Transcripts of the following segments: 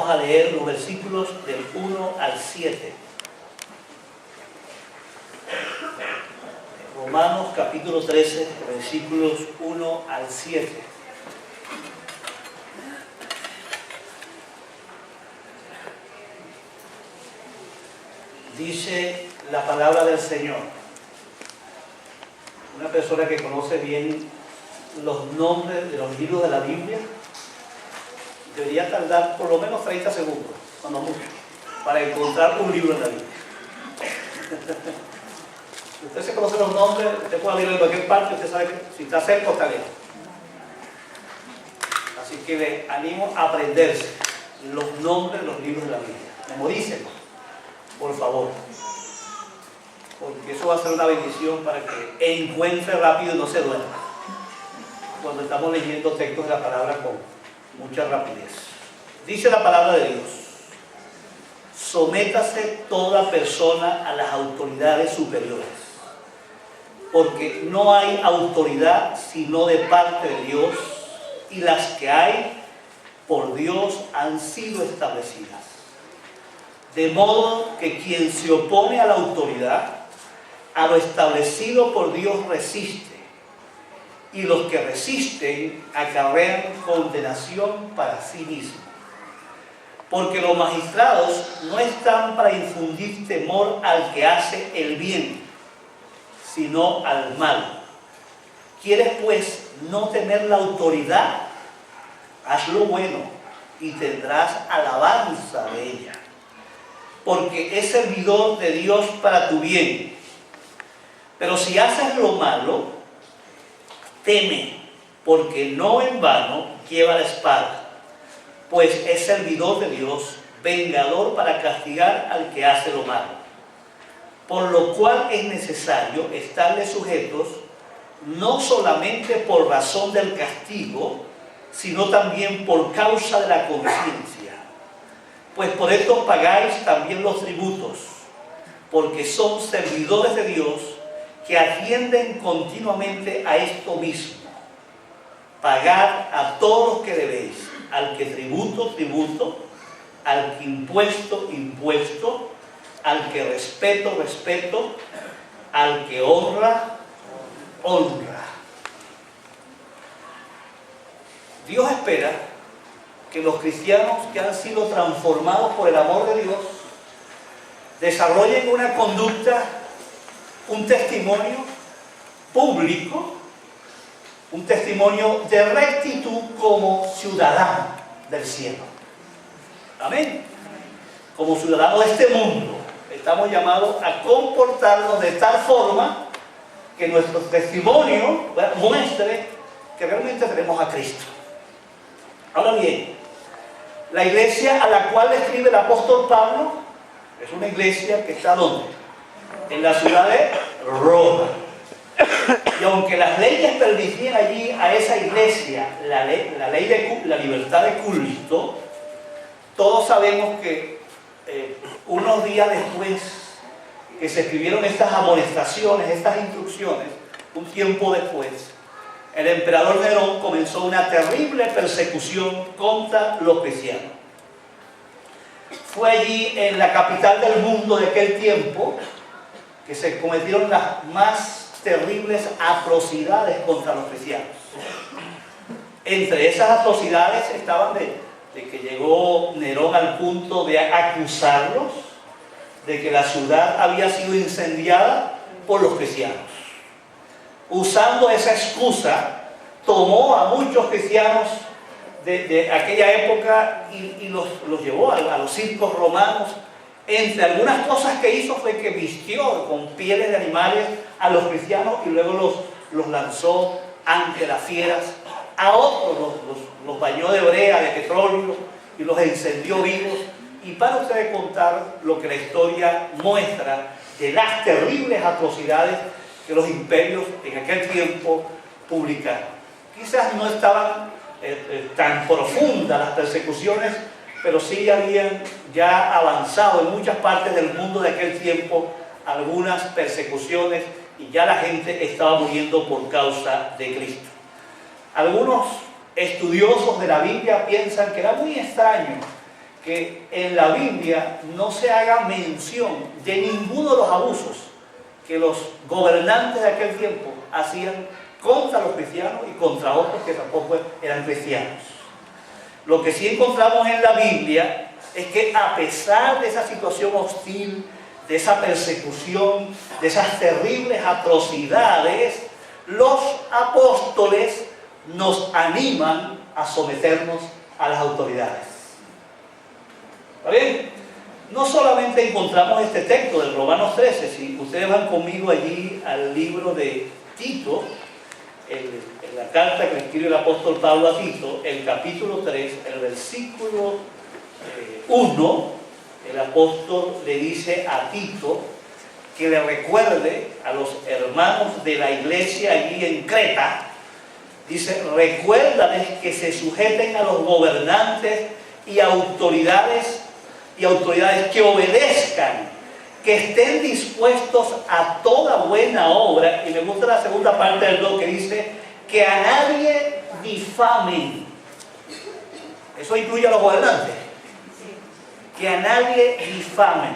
vamos a leer los versículos del 1 al 7. Romanos capítulo 13, versículos 1 al 7. Dice la palabra del Señor. Una persona que conoce bien los nombres de los libros de la Biblia debería tardar por lo menos 30 segundos, cuando mucho, para encontrar un libro en la Biblia. Usted se conoce los nombres, usted puede leerlo en cualquier parte, usted sabe que si está cerca o está lejos. Así que le animo a aprenderse los nombres de los libros de la Biblia. Memorícenlos, por favor. Porque eso va a ser una bendición para que encuentre rápido y no se duerma cuando estamos leyendo textos de la palabra con mucha rapidez. Dice la palabra de Dios: sométase toda persona a las autoridades superiores, porque no hay autoridad sino de parte de Dios, y las que hay por Dios han sido establecidas. De modo que quien se opone a la autoridad, a lo establecido por Dios resiste, y los que resisten acarrean condenación para sí mismos. Porque los magistrados no están para infundir temor al que hace el bien, sino al mal. ¿Quieres pues no tener la autoridad? Haz lo bueno y tendrás alabanza de ella, porque es servidor de Dios para tu bien. Pero si haces lo malo, teme, porque no en vano lleva la espada, pues es servidor de Dios, vengador para castigar al que hace lo malo. Por lo cual es necesario estarle sujetos, no solamente por razón del castigo, sino también por causa de la conciencia. Pues por esto pagáis también los tributos, porque son servidores de Dios, que atienden continuamente a esto mismo: pagad a todos los que debéis, al que tributo, tributo, al que impuesto, impuesto, al que respeto, respeto, al que honra, honra. Dios espera que los cristianos que han sido transformados por el amor de Dios desarrollen una conducta, un testimonio público, un testimonio de rectitud como ciudadano del cielo. Amén. Como ciudadanos de este mundo, estamos llamados a comportarnos de tal forma que nuestro testimonio muestre que realmente tenemos a Cristo. Ahora bien, la iglesia a la cual escribe el apóstol Pablo es una iglesia que está ¿dónde? En la ciudad de Roma. Y aunque las leyes permitían allí a esa iglesia la ley de la libertad de culto, todos sabemos que unos días después que se escribieron estas amonestaciones, estas instrucciones, un tiempo después, el emperador Nerón comenzó una terrible persecución contra los cristianos. Fue allí, en la capital del mundo de aquel tiempo, que se cometieron las más terribles atrocidades contra los cristianos. Entre esas atrocidades estaban de que llegó Nerón al punto de acusarlos de que la ciudad había sido incendiada por los cristianos. Usando esa excusa, tomó a muchos cristianos de aquella época y los llevó a los circos romanos. Entre algunas cosas que hizo fue que vistió con pieles de animales a los cristianos y luego los lanzó ante las fieras. A otros los bañó de brea, de petróleo, y los encendió vivos. Y para ustedes contar lo que la historia muestra de las terribles atrocidades que los imperios en aquel tiempo publicaron. Quizás no estaban tan profundas las persecuciones, pero sí habían ya avanzado en muchas partes del mundo de aquel tiempo algunas persecuciones y ya la gente estaba muriendo por causa de Cristo. Algunos estudiosos de la Biblia piensan que era muy extraño que en la Biblia no se haga mención de ninguno de los abusos que los gobernantes de aquel tiempo hacían contra los cristianos y contra otros que tampoco eran cristianos. Lo que sí encontramos en la Biblia es que a pesar de esa situación hostil, de esa persecución, de esas terribles atrocidades, los apóstoles nos animan a someternos a las autoridades. ¿Está bien? No solamente encontramos este texto del Romanos 13, si ustedes van conmigo allí al libro de Tito, en la carta que escribe el apóstol Pablo a Tito, el capítulo 3, el versículo 1, el apóstol le dice a Tito que le recuerde a los hermanos de la iglesia allí en Creta, dice, recuérdales que se sujeten a los gobernantes y autoridades que obedezcan, que estén dispuestos a toda buena obra. Y me gusta la segunda parte del 2 que dice que a nadie difamen. Eso incluye a los gobernantes. Que a nadie difamen.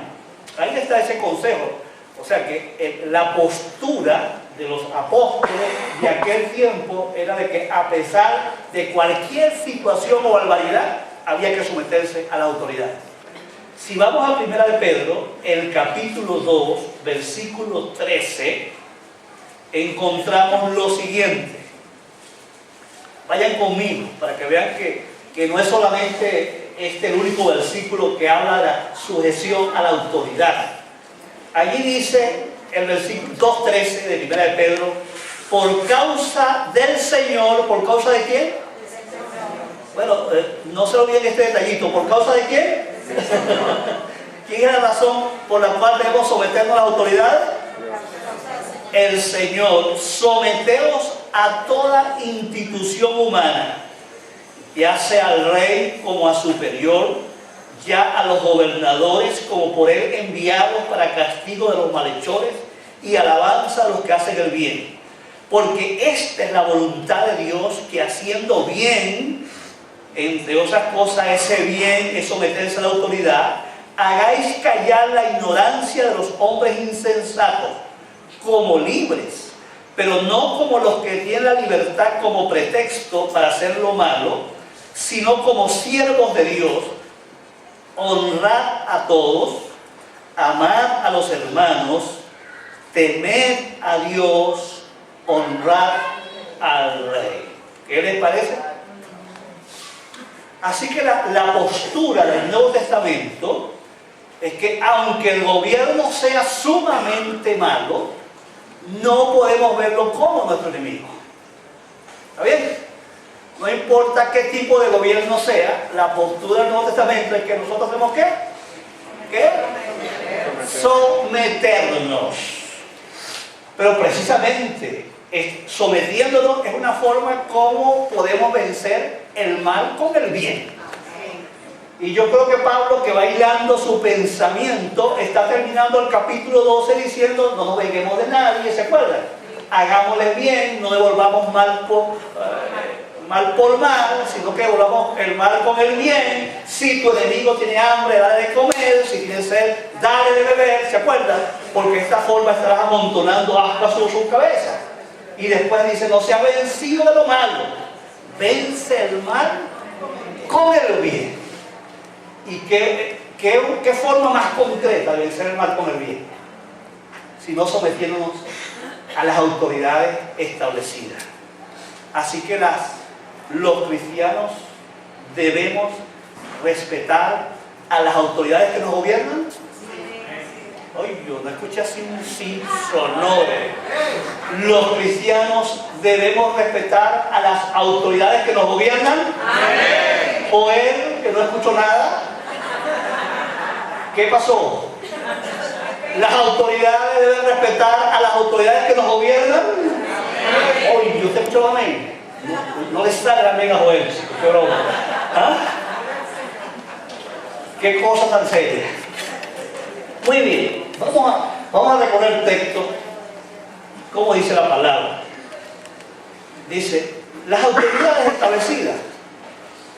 Ahí está ese consejo. O sea que la postura de los apóstoles de aquel tiempo era de que a pesar de cualquier situación o barbaridad había que someterse a la autoridad. Si vamos a 1 de Pedro, el capítulo 2, versículo 13, encontramos lo siguiente. Vayan conmigo para que vean que no es solamente el único versículo que habla de la sujeción a la autoridad. Allí dice el versículo 2.13 de 1 de Pedro, por causa del Señor, ¿por causa de quién? Bueno, no se olviden este detallito, ¿por causa de quién? ¿Quién es la razón por la cual debemos someternos a la autoridad? El Señor. Someteos a toda institución humana, ya sea al rey como a superior, ya a los gobernadores como por él enviados para castigo de los malhechores y alabanza a los que hacen el bien. Porque esta es la voluntad de Dios, que haciendo bien, entre otras cosas, ese bien es someterse a la autoridad, hagáis callar la ignorancia de los hombres insensatos, como libres, pero no como los que tienen la libertad como pretexto para hacer lo malo, sino como siervos de Dios. Honrad a todos, amad a los hermanos, temed a Dios, honrad al rey. ¿Qué les parece? Así que la postura del Nuevo Testamento es que aunque el gobierno sea sumamente malo, no podemos verlo como nuestro enemigo. ¿Está bien? No importa qué tipo de gobierno sea, la postura del Nuevo Testamento es que nosotros tenemos ¿qué? Someternos. Pero precisamente sometiéndonos es una forma como podemos vencer el mal con el bien. Y yo creo que Pablo, que va hilando su pensamiento, está terminando el capítulo 12 diciendo, no nos venguemos de nadie, ¿se acuerdan? Hagámosle bien, no devolvamos mal por mal, sino que devolvamos el mal con el bien. Si tu enemigo tiene hambre, dale de comer; si tiene sed, dale de beber, ¿se acuerdan? Porque de esta forma estarás amontonando ascuas sobre su cabeza. Y después dice, no sea vencido de lo malo, vence el mal con el bien. ¿Y qué forma más concreta de vencer el mal con el bien? Si no sometiéndonos a las autoridades establecidas. Así que los cristianos debemos respetar a las autoridades que nos gobiernan. Ay, yo no escuché así un sí sonoro. Los cristianos debemos respetar a las autoridades que nos gobiernan. Amén. O él, que no escuchó nada. ¿Qué pasó? Las autoridades deben respetar a las autoridades que nos gobiernan. Oye, ¿usted escuchó amén? No le sale amén a Joel, qué broma. ¿Ah? Qué cosa tan seria. Muy bien, vamos a recorrer el texto. ¿Cómo dice la palabra? Dice, las autoridades establecidas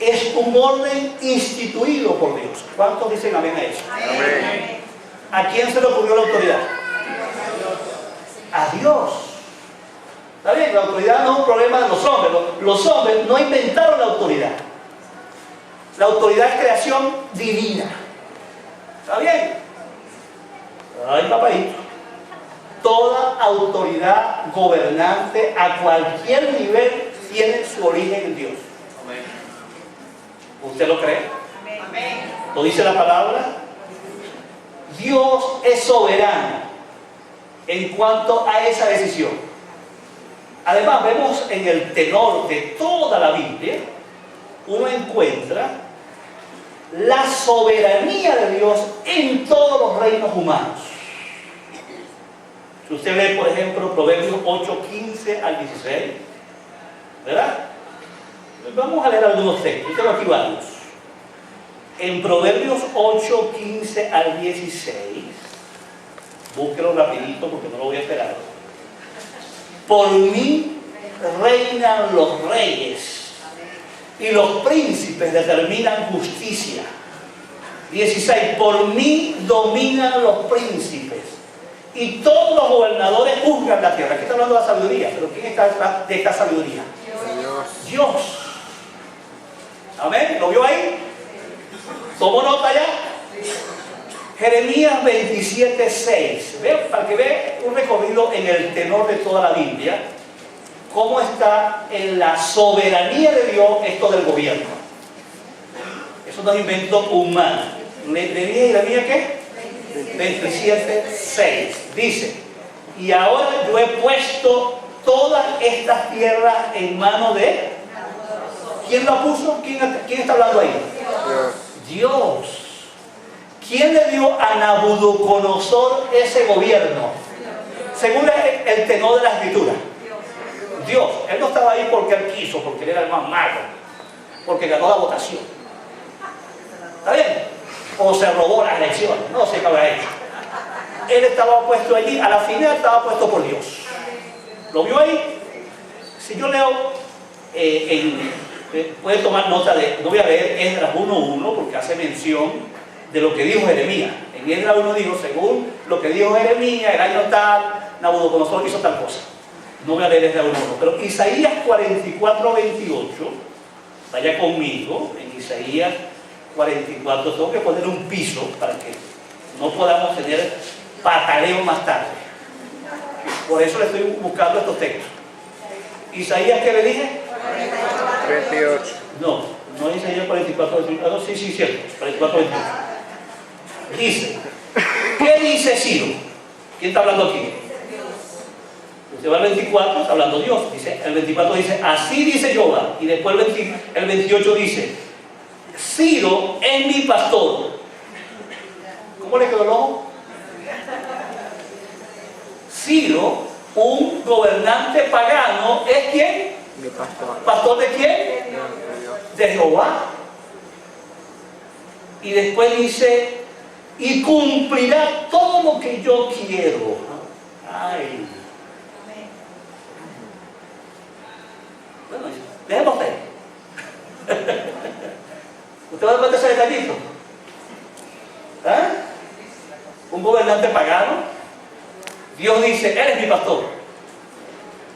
es un orden instituido por Dios. ¿Cuántos dicen amén a eso? Amén. ¿A quién se le ocurrió la autoridad? A Dios. ¿Está bien? La autoridad no es un problema de los hombres. Los hombres no inventaron la autoridad. La autoridad es creación divina. ¿Está bien? Ay, papadito. Toda autoridad gobernante a cualquier nivel tiene su origen en Dios. ¿Usted lo cree? Amén. ¿Lo dice la palabra? Dios es soberano en cuanto a esa decisión. Además, vemos en el tenor de toda la Biblia, uno encuentra la soberanía de Dios en todos los reinos humanos. Si usted lee, por ejemplo, Proverbios 8, 15 al 16, ¿verdad? Vamos a leer algunos textos. Yo tengo aquí varios. En Proverbios 8, 15 al 16, búsquelo rapidito porque no lo voy a esperar. Por mí reinan los reyes y los príncipes determinan justicia. 16. Por mí dominan los príncipes y todos los gobernadores juzgan la tierra. Aquí está hablando de la sabiduría, pero ¿quién está detrás de esta sabiduría? Dios. Amén. ¿Lo vio ahí? ¿Tomó nota ya? Jeremías 27, 6. Para que vea un recorrido en el tenor de toda la Biblia, cómo está en la soberanía de Dios esto del gobierno. Eso no es invento humano. ¿Le dije Jeremías qué? 27, 6. Dice: y ahora yo he puesto todas estas tierras en manos de... ¿Quién la puso? ¿Quién está hablando ahí? Dios. ¿Quién le dio a Nabucodonosor ese gobierno? Según el tenor de la escritura. Dios. Él no estaba ahí porque él quiso, porque él era el más malo, porque ganó la votación. ¿Está bien? O se robó las elecciones. No sé qué habrá hecho. Él estaba puesto allí, a la final estaba puesto por Dios. ¿Lo vio ahí? Si yo leo puede tomar nota de, no voy a leer Esdras 1.1 porque hace mención de lo que dijo Jeremías. En Esdras 1 dijo, según lo que dijo Jeremías, el año tal, Nabucodonosor hizo tal cosa. No voy a leer Esdras 1.1, pero Isaías 44.28, vaya conmigo, en Isaías 44, tengo que poner un piso para que no podamos tener pataleo más tarde. Por eso le estoy buscando estos textos. Isaías, ¿qué le dije? 28. No es Isaías 44, 28. Sí, cierto, 44, 28. Dice, ¿qué dice Ciro? ¿Quién está hablando aquí? Usted va al 24, está hablando Dios. Dice, el 24 dice, así dice Jehová. Y después el 28 dice, Ciro es mi pastor. ¿Cómo le quedó el ojo? Ciro, un gobernante pagano, ¿es quién? Mi pastor. ¿Pastor de quién? De Jehová. Y después dice, y cumplirá todo lo que yo quiero. Ay. Bueno, dejemos ahí. ¿Usted va a dar ese detallito? ¿Ah? Un gobernante pagano. Dios dice, él es mi pastor.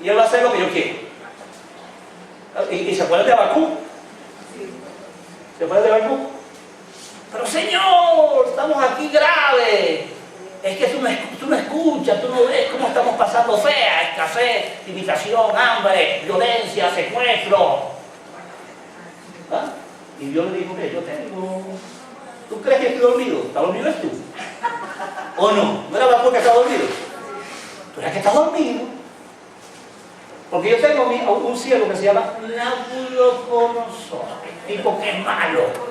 Y él va a hacer lo que yo quiero. ¿Y se acuerdan de Habacuc? ¿Se acuerdan de Habacuc? Pero Señor, estamos aquí graves. Es que tú no escuchas, tú no ves cómo estamos pasando fea, escasez, limitación, hambre, violencia, secuestro. ¿Ah? Y Dios le dijo que yo tengo. ¿Tú crees que estoy dormido? ¿Está dormido es tú? ¿O no? ¿No era Habacuc que está dormido? Tú eres que estás dormido. Porque yo tengo un siervo que se llama Nabucodonosor, tipo que es malo.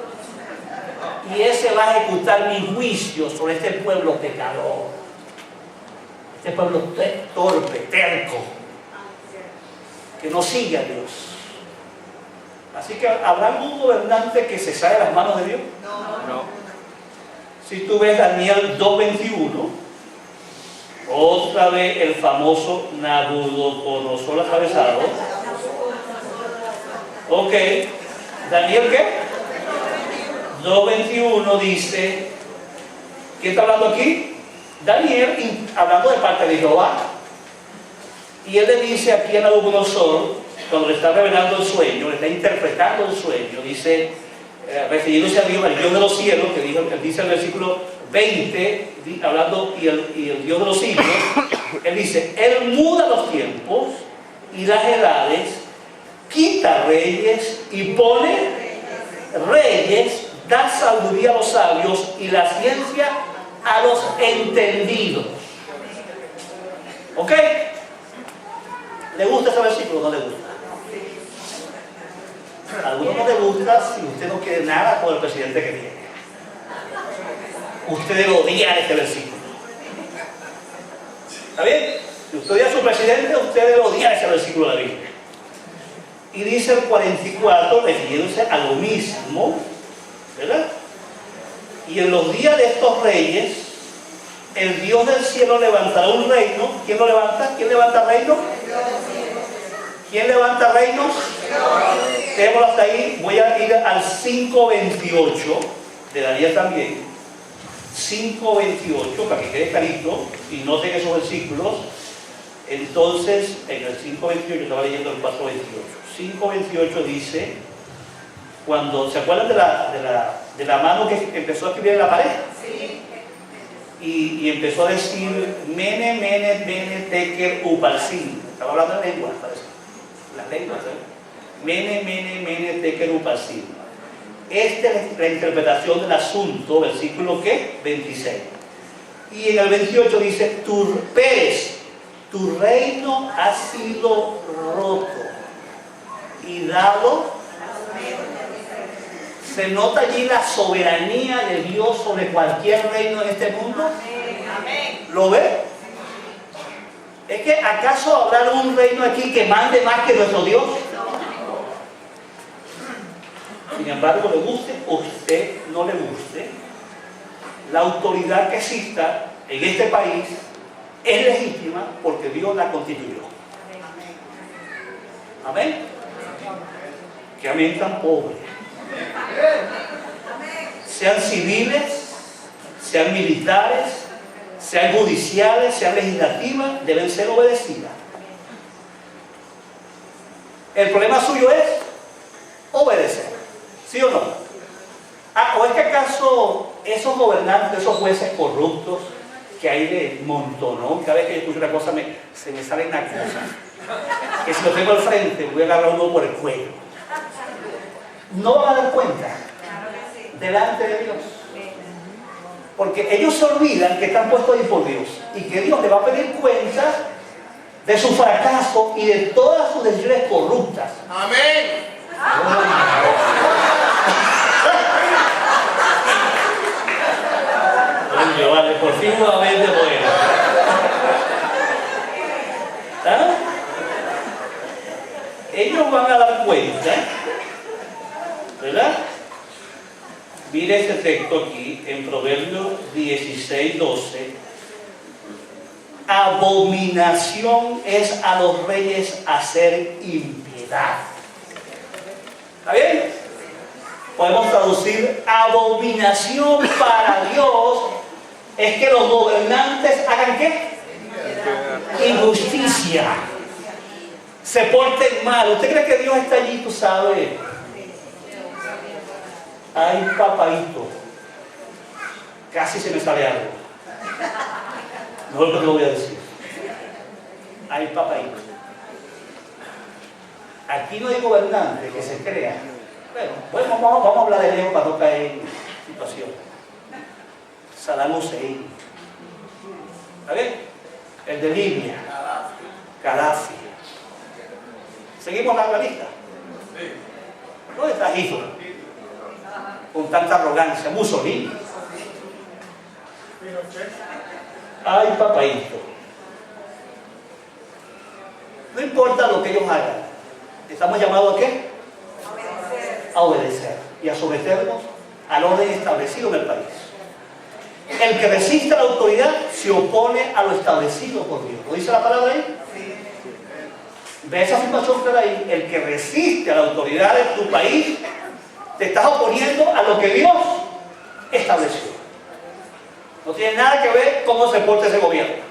Y ese va a ejecutar mi juicio sobre este pueblo pecador. Este pueblo torpe, terco, que no sigue a Dios. Así que ¿habrá algún gobernante que se sale de las manos de Dios? No. Si tú ves Daniel 2.21, otra vez el famoso Nabucodonosor atravesado. Ok. Daniel, ¿qué? 2:21 dice, ¿quién está hablando aquí? Daniel, hablando de parte de Jehová. Y él le dice aquí a Nabucodonosor, cuando le está revelando el sueño, le está interpretando el sueño, dice, refiriéndose a Dios, al Dios de los cielos, que dice el versículo 20, hablando, y el Dios de los siglos, él dice, Él muda los tiempos y las edades, quita reyes y pone reyes, da sabiduría a los sabios y la ciencia a los entendidos. ¿Ok? ¿Le gusta ese versículo o no le gusta? A algunos no le gusta si usted no quiere nada con el presidente que tiene. Usted debe odiar este versículo. ¿Está bien? Si usted odia a su presidente, usted debe odiar ese versículo de la Biblia. Y dice el 44, refiriéndose a lo mismo, ¿verdad? Y en los días de estos reyes, el Dios del cielo levantará un reino. ¿Quién lo levanta? ¿Quién levanta reino? ¿Quién levanta reinos? Dejémoslo hasta ahí. Voy a ir al 5:28 de Daniel también. 5:28, para que quede clarito y noten esos versículos. Entonces, en el 5:28, estaba leyendo el 4:28. 5:28 dice, cuando, ¿se acuerdan de la mano que empezó a escribir en la pared? Sí. Y empezó a decir, Mene, Mene, Mene, Tekel, Upalsin. Estaba hablando en lenguas, parece. Las lenguas, ¿eh? Mene, Mene, Mene, Tekel, Upalsin. Esta es la interpretación del asunto, versículo ¿qué? 26. Y en el 28 dice, Pérez, tu reino ha sido roto y dado. ¿Se nota allí la soberanía de Dios sobre cualquier reino en este mundo? ¿Lo ve? ¿Es que acaso habrá un reino aquí que mande más que nuestro Dios? Sin embargo, le guste o usted no le guste, la autoridad que exista en este país es legítima porque Dios la constituyó. Amén. Que amén tan pobre. Sean civiles, sean militares, sean judiciales, sean legislativas, deben ser obedecidas. El problema suyo es obedecer, ¿sí o no? ¿O es que acaso esos gobernantes, esos jueces corruptos que hay de montón, ¿no? Cada vez que yo escucho una cosa se me sale una cosa que si lo tengo al frente voy a agarrar uno por el cuello? No van a dar cuenta delante de Dios, porque ellos se olvidan que están puestos ahí por Dios y que Dios le va a pedir cuenta de su fracaso y de todas sus decisiones corruptas. Amén. Oye, vale, por fin una vez de poder. ¿Ah? Ellos van a dar cuenta, ¿verdad? Mire este texto aquí en Proverbios 16:12. Abominación es a los reyes hacer impiedad. ¿Está bien? Podemos traducir: abominación para Dios es que los gobernantes hagan ¿qué? Injusticia. Se porten mal. ¿Usted cree que Dios está allí, tú sabes? Ay, papaito, casi se me sale algo. No es lo que lo voy a decir. Ay, papaito. Aquí no hay gobernante que se crea. Bueno, vamos a hablar de Leo para no caer en situación. Saddam Hussein. ¿Está bien? El de Libia. Gaddafi. ¿Seguimos la lista? ¿Dónde está Hitler? Con tanta arrogancia. Mussolini. Ay, papaito. No importa lo que ellos hagan, estamos llamados ¿a qué? A obedecer y a someternos al orden establecido en el país. El que resiste a la autoridad se opone a lo establecido por Dios. ¿Lo dice la palabra ahí? ¿Ve esa afirmación que da ahí? El que resiste a la autoridad de tu país te estás oponiendo a lo que Dios estableció. No tiene nada que ver cómo se porta ese gobierno.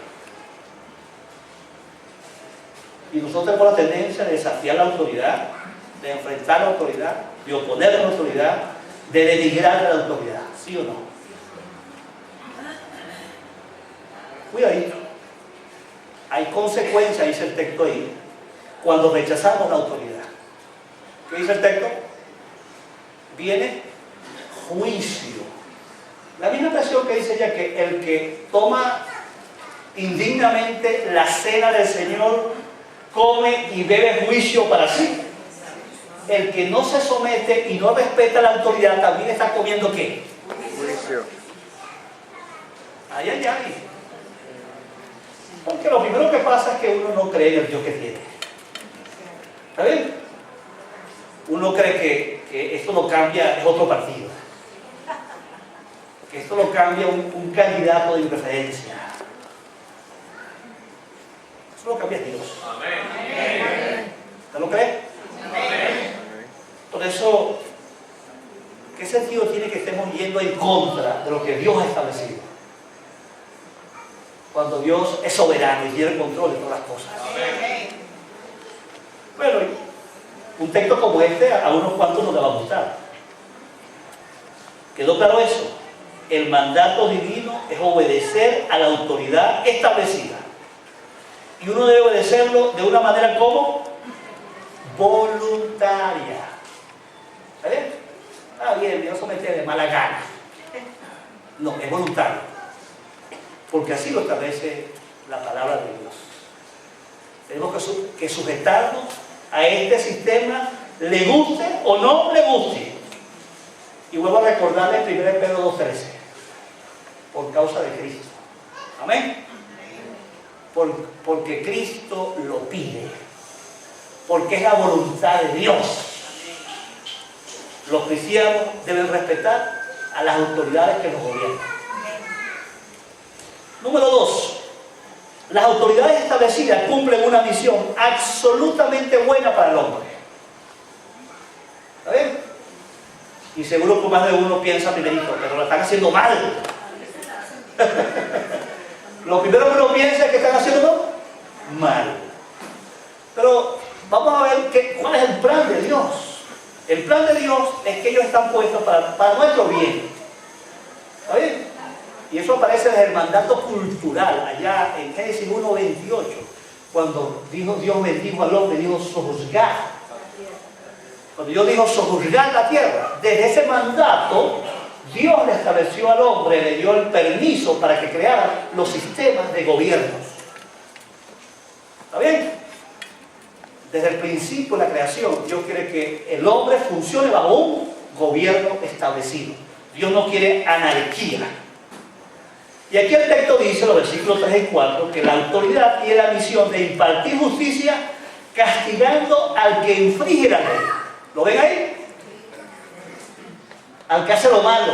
Y nosotros tenemos la tendencia de desafiar la autoridad, de enfrentar la autoridad, de oponer a la autoridad, de denigrar a la autoridad. ¿Sí o no? Cuidadito. Hay consecuencias, dice el texto ahí, cuando rechazamos la autoridad. ¿Qué dice el texto? Viene juicio. La misma expresión que dice ella, que el que toma indignamente la cena del Señor come y bebe juicio para sí. El que no se somete y no respeta la autoridad también está comiendo ¿qué? Juicio. Ay, ay, ay. Porque lo primero que pasa es que uno no cree en el Dios que tiene. ¿Está bien? Uno cree que esto lo cambia, es otro partido. Que esto lo cambia un candidato de preferencia. Eso lo cambia Dios. Amén. ¿Usted lo cree? Amén. Por eso, ¿qué sentido tiene que estemos yendo en contra de lo que Dios ha establecido? Cuando Dios es soberano y tiene el control de todas las cosas. Amén. Bueno, un texto como este a unos cuantos no les va a gustar. ¿Quedó claro eso? El mandato divino es obedecer a la autoridad establecida. Y uno debe obedecerlo de una manera como voluntaria. ¿Está bien? Ah, bien, Dios somete de mala gana. No, es voluntario. Porque así lo establece la palabra de Dios. Tenemos que sujetarnos a este sistema, le guste o no le guste. Y vuelvo a recordarle 1 Pedro 2:13. Por causa de Cristo. Amén. Porque Cristo lo pide. Porque es la voluntad de Dios. Los cristianos deben respetar a las autoridades que nos gobiernan. Número 2. Las autoridades establecidas cumplen una misión absolutamente buena para el hombre. ¿Está bien? Y seguro que más de uno piensa primerito, pero lo están haciendo mal. Lo primero que uno piensa es que están haciendo mal. Pero vamos a ver cuál es el plan de Dios. El plan de Dios es que ellos están puestos para nuestro bien. ¿Está bien? Y eso aparece desde el mandato cultural, allá en Génesis 1:28, cuando Dios bendijo al hombre, dijo sojuzgar. Cuando Dios dijo sojuzgar la tierra, desde ese mandato, Dios le estableció al hombre, le dio el permiso para que creara los sistemas de gobierno. ¿Está bien? Desde el principio de la creación, Dios quiere que el hombre funcione bajo un gobierno establecido. Dios no quiere anarquía. Y aquí el texto dice, los versículos 3 y 4, que la autoridad tiene la misión de impartir justicia castigando al que infringe la ley. ¿Lo ven ahí? Al que hace lo malo,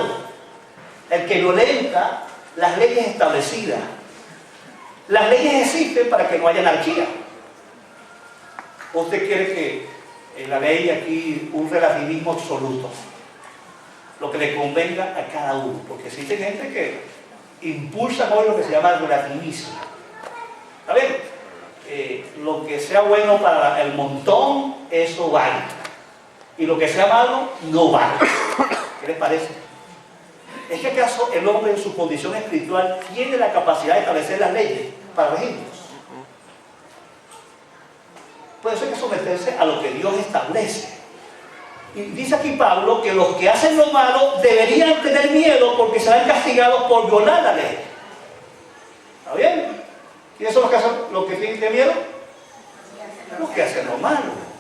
el que violenta las leyes establecidas. Las leyes existen para que no haya anarquía. ¿Usted quiere que en la ley aquí un relativismo absoluto? Lo que le convenga a cada uno, porque existe gente que impulsa hoy lo que se llama el relativismo. ¿Está bien? Lo que sea bueno para el montón, eso vale. Y lo que sea malo, no vale. ¿Qué les parece? ¿Es que acaso el hombre en su condición espiritual tiene la capacidad de establecer las leyes para regirnos? Por eso hay que someterse a lo que Dios establece. Y dice aquí Pablo que los que hacen lo malo deberían tener miedo porque serán castigados por violar la ley. ¿Está bien? ¿Quiénes son los que tienen miedo? Los que hacen lo malo.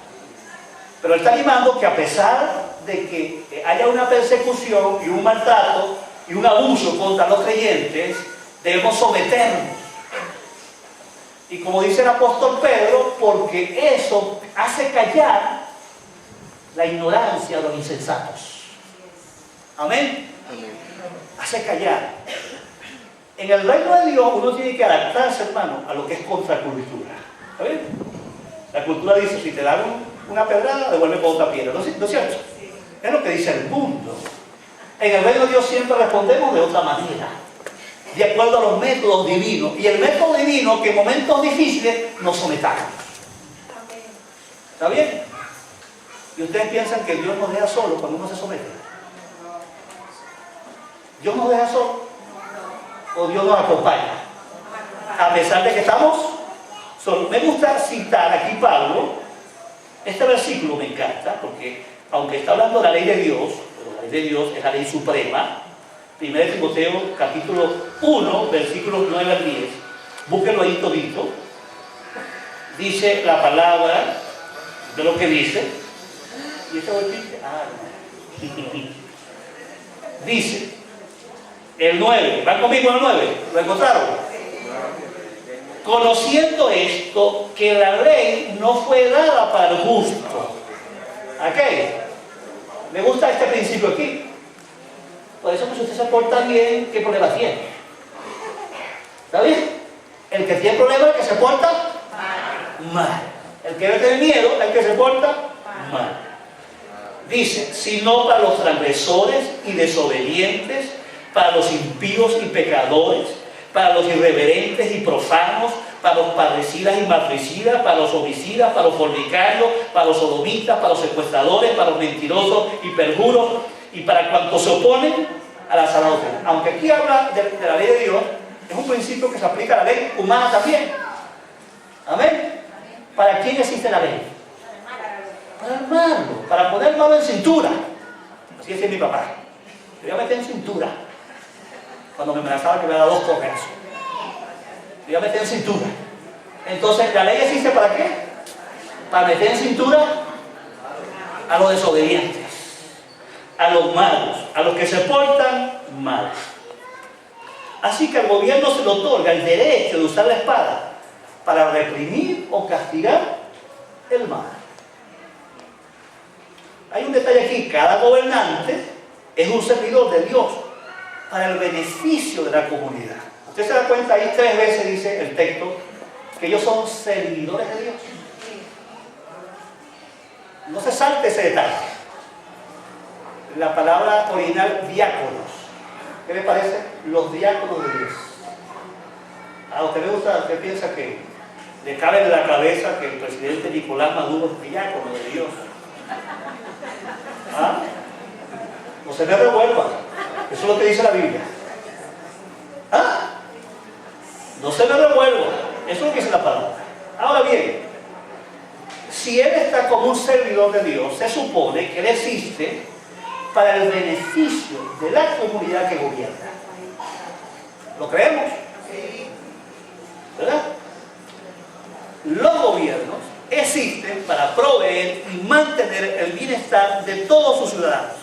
Pero él está animando que a pesar de que haya una persecución y un maltrato y un abuso contra los creyentes, debemos someternos. Y como dice el apóstol Pedro, porque eso hace callar la ignorancia de los insensatos. Amén. Hace callar. En el reino de Dios uno tiene que adaptarse, hermano, a lo que es contracultura. ¿Está bien? La cultura dice, si te dan una pedrada, devuelve con otra piedra. ¿No es cierto? Es lo que dice el mundo. En el reino de Dios siempre respondemos de otra manera, de acuerdo a los métodos divinos. Y el método divino que en momentos difíciles nos sometamos. ¿Está bien? Y ustedes piensan que Dios nos deja solos cuando uno se somete. ¿Dios nos deja solos? ¿O Dios nos acompaña? A pesar de que estamos solos. Me gusta citar aquí Pablo. Este versículo me encanta porque, aunque está hablando de la ley de Dios, pero la ley de Dios es la ley suprema. 1 Timoteo capítulo 1, versículos 9 al 10. Búsquenlo ahí todito. Dice la palabra de lo que dice. ¿Y ese versículo? No. Dice, el 9. ¿Van conmigo el 9? ¿Lo encontraron? Conociendo esto, que la ley no fue dada para el justo. ¿A qué? Me gusta este principio aquí. Por eso, pues, si usted se porta bien, ¿qué problema tiene? ¿Está bien? El que tiene problema es el que se porta mal. El que no tiene miedo es el que se porta mal. Dice, sino para los transgresores y desobedientes, para los impíos y pecadores, para los irreverentes y profanos, para los parricidas y matricidas, para los homicidas, para los fornicarios, para los sodomitas, para los secuestradores, para los mentirosos y perjuros, y para cuantos se oponen a la sana doctrina. Aunque aquí habla de la ley de Dios, es un principio que se aplica a la ley humana también. ¿Amén? ¿Para quién existe la ley? Para el malo, para poner malo en cintura. Así decía mi papá. Yo iba a meter en cintura. Cuando me amenazaba que me daba 2 correazos. Yo iba a meter en cintura. Entonces, ¿la ley existe para qué? Para meter en cintura a los desobedientes, a los malos, a los que se portan mal. Así que al gobierno se le otorga el derecho de usar la espada para reprimir o castigar el mal. Hay un detalle aquí: cada gobernante es un servidor de Dios para el beneficio de la comunidad. Usted se da cuenta, ahí 3 veces dice el texto que ellos son servidores de Dios. No se salte ese detalle. La palabra original, diáconos. ¿Qué le parece? Los diáconos de Dios. ¿A usted le gusta? ¿Usted piensa que le cabe en la cabeza que el presidente Nicolás Maduro es diácono de Dios? ¿Ah? No se me revuelva. Eso es lo que dice la Biblia. ¿Ah? No se me revuelva. Eso es lo que dice la palabra. Ahora bien, si él está como un servidor de Dios, se supone que él existe para el beneficio de la comunidad que gobierna. ¿Lo creemos? Sí. ¿Verdad? Los gobiernos existen para proveer y mantener el bienestar de todos sus ciudadanos.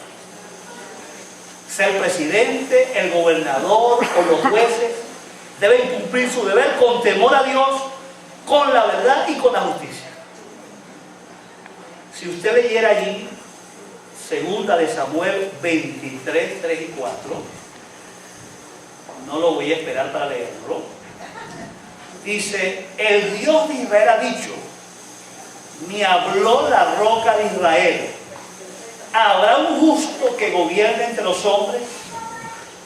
Sea el presidente, el gobernador o los jueces deben cumplir su deber con temor a Dios, con la verdad y con la justicia. Si usted leyera allí Segunda de Samuel 23, 3 y 4, no lo voy a esperar para leerlo, dice: el Dios de Israel ha dicho, me habló la roca de Israel, ¿habrá un justo que gobierne entre los hombres?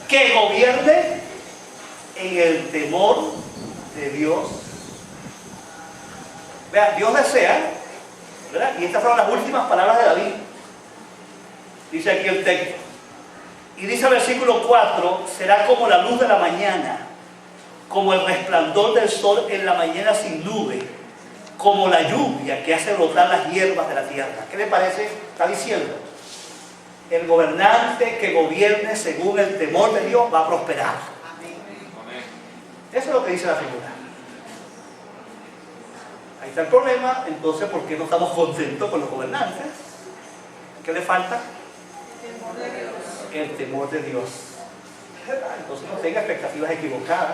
Que gobierne en el temor de Dios. Vean, Dios desea, ¿verdad? Y estas fueron las últimas palabras de David. Dice aquí el texto. Y dice el versículo 4, será como la luz de la mañana, como el resplandor del sol en la mañana sin nube, como la lluvia que hace brotar las hierbas de la tierra. ¿Qué le parece? Está diciendo, el gobernante que gobierne según el temor de Dios va a prosperar. Eso es lo que dice la figura. Ahí está el problema. Entonces, ¿por qué no estamos contentos con los gobernantes? ¿Qué le falta? El temor de Dios. Entonces no tenga expectativas equivocadas,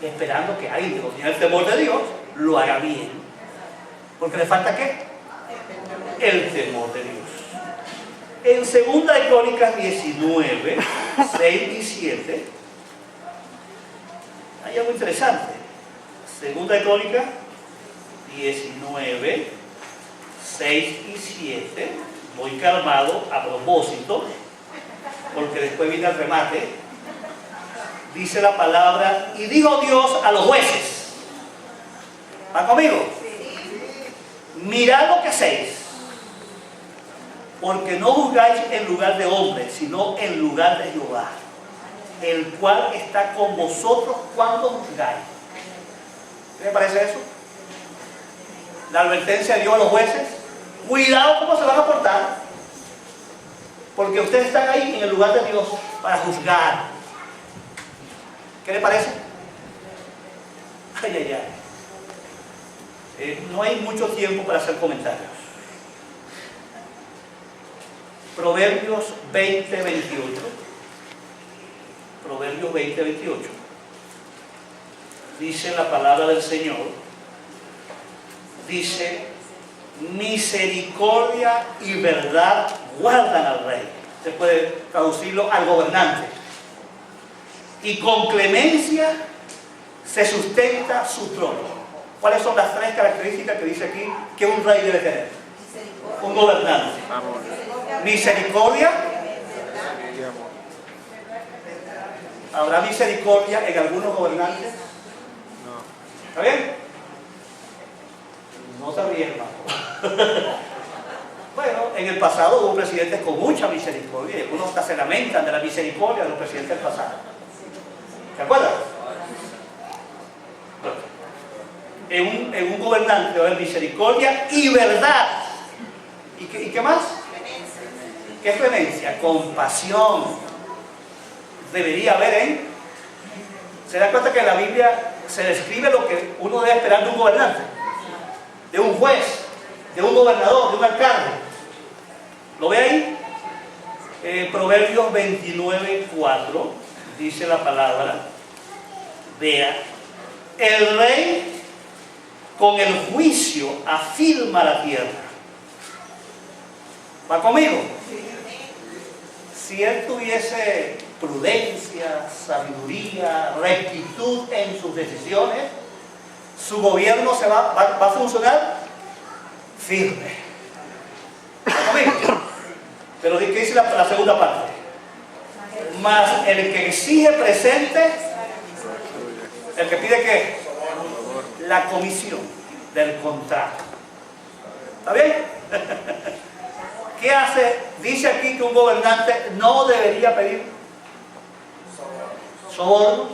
esperando que alguien que no tiene el temor de Dios lo haga bien. Porque le falta ¿qué? El temor de Dios. En 2 de Crónicas 19, 6 y 7, hay algo interesante. 2 de Crónicas 19, 6 y 7. voy calmado a propósito, porque después viene el remate. Dice la palabra, y dijo Dios a los jueces, ¿van conmigo? Mirad lo que hacéis, porque no juzgáis en lugar de hombres, sino en lugar de Jehová, el cual está con vosotros cuando juzgáis. ¿Qué le parece eso? La advertencia de Dios a los jueces, cuidado cómo se van a portar, porque ustedes están ahí en el lugar de Dios para juzgar. ¿Qué le parece? Ay, ay, ay. No hay mucho tiempo para hacer comentarios. Proverbios 20, 28. Proverbios 20, 28. Dice la palabra del Señor. Dice, misericordia y verdad guardan al rey. Se puede traducirlo al gobernante. Y con clemencia se sustenta su trono. ¿Cuáles son las tres características que dice aquí que un rey debe tener? Un gobernante. Misericordia. ¿Habrá misericordia en algunos gobernantes? No. ¿Está bien? No sabía, hermano. Bueno, en el pasado hubo presidentes con mucha misericordia y algunos hasta se lamentan de la misericordia de los presidentes del pasado. ¿Se acuerdan? Bueno, en un gobernante debe haber misericordia y verdad. ¿Y qué más? ¿Qué es clemencia? Compasión. Debería haber, ¿eh? ¿Se da cuenta que en la Biblia se describe lo que uno debe esperar de un gobernante? De un juez, de un gobernador, de un alcalde. ¿Lo ve ahí? Proverbios 29, 4. Dice la palabra, vea, el rey con el juicio afirma la tierra. ¿Va conmigo? Si él tuviese prudencia, sabiduría, rectitud en sus decisiones, su gobierno va a funcionar firme. ¿Va conmigo? Pero ¿qué dice la segunda parte? Más el que exige presente, el que pide ¿qué? La comisión del contrato. ¿Está bien? ¿Qué hace? Dice aquí que un gobernante no debería pedir sobornos.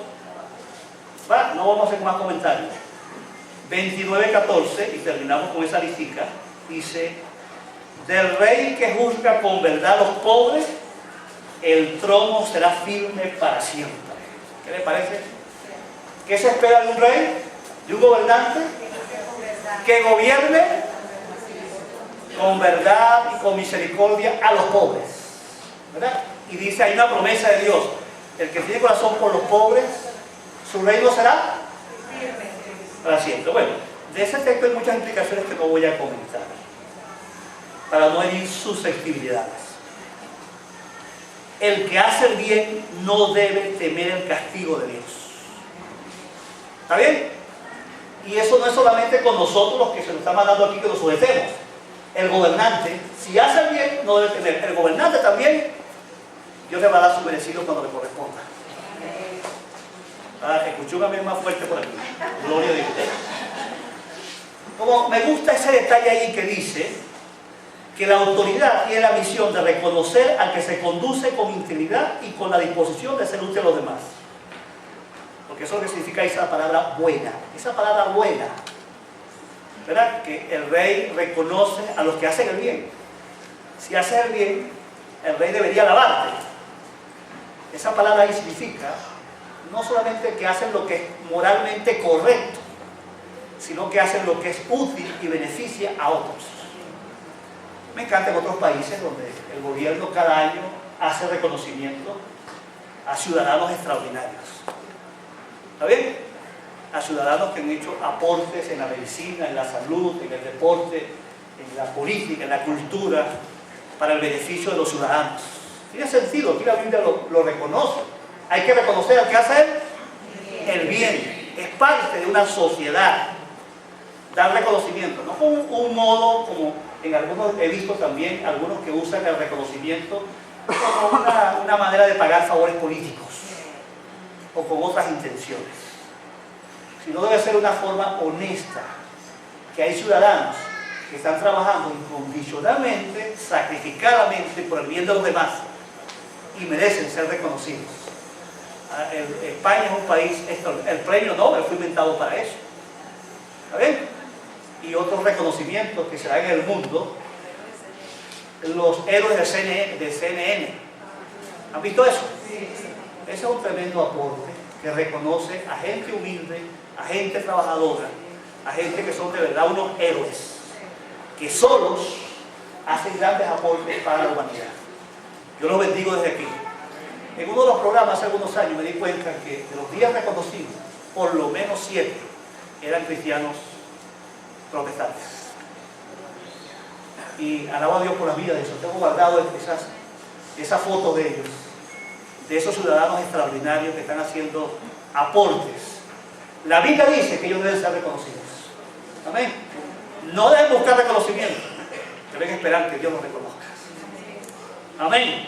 No vamos a hacer más comentarios. 29:14, y terminamos con esa listica. Dice, del rey que juzga con verdad a los pobres, el trono será firme para siempre. ¿Qué le parece? ¿Qué se espera de un rey? ¿De un gobernante? Que gobierne con verdad y con misericordia a los pobres. ¿Verdad? Y dice, hay una promesa de Dios. El que tiene corazón por los pobres, su reino será para siempre. Bueno, de ese texto hay muchas implicaciones que no voy a comentar, para no herir susceptibilidades. El que hace el bien no debe temer el castigo de Dios. ¿Está bien? Y eso no es solamente con nosotros los que se nos está mandando aquí que nos sujetemos. El gobernante, si hace el bien, no debe temer. El gobernante también, Dios le va a dar su merecido cuando le corresponda. Escuché un amén más fuerte por aquí. Gloria a Dios. Como me gusta ese detalle ahí que dice que la autoridad tiene la misión de reconocer al que se conduce con integridad y con la disposición de ser útil a los demás. Porque eso es lo que significa esa palabra buena. Esa palabra buena, ¿verdad? Que el rey reconoce a los que hacen el bien. Si haces el bien, el rey debería alabarte. Esa palabra ahí significa no solamente que hacen lo que es moralmente correcto, sino que hacen lo que es útil y beneficia a otros. Me encanta en otros países donde el gobierno cada año hace reconocimiento a ciudadanos extraordinarios. ¿Está bien? A ciudadanos que han hecho aportes en la medicina, en la salud, en el deporte, en la política, en la cultura, para el beneficio de los ciudadanos. Tiene sentido, aquí la Biblia lo reconoce. Hay que reconocer al que hace el bien. Es parte de una sociedad. Dar reconocimiento, no como un modo como En algunos he visto también algunos que usan el reconocimiento como una manera de pagar favores políticos o con otras intenciones. Si no, debe ser una forma honesta, que hay ciudadanos que están trabajando incondicionalmente, sacrificadamente por el bien de los demás y merecen ser reconocidos. España es un país, el premio Nobel fue inventado para eso. ¿Está bien? Y otros reconocimientos que se dan en el mundo, los héroes de CNN. ¿Han visto eso? Ese es un tremendo aporte que reconoce a gente humilde, a gente trabajadora, a gente que son de verdad unos héroes, que solos hacen grandes aportes para la humanidad. Yo los bendigo desde aquí. En uno de los programas hace algunos años me di cuenta que de los 10 reconocidos, por lo menos 7 eran cristianos protestantes. Y alabo a Dios por la vida de eso. Tengo guardado esas fotos de ellos, de esos ciudadanos extraordinarios que están haciendo aportes. La Biblia dice que ellos deben ser reconocidos. Amén. No deben buscar reconocimiento, deben esperar que Dios los reconozca. Amén.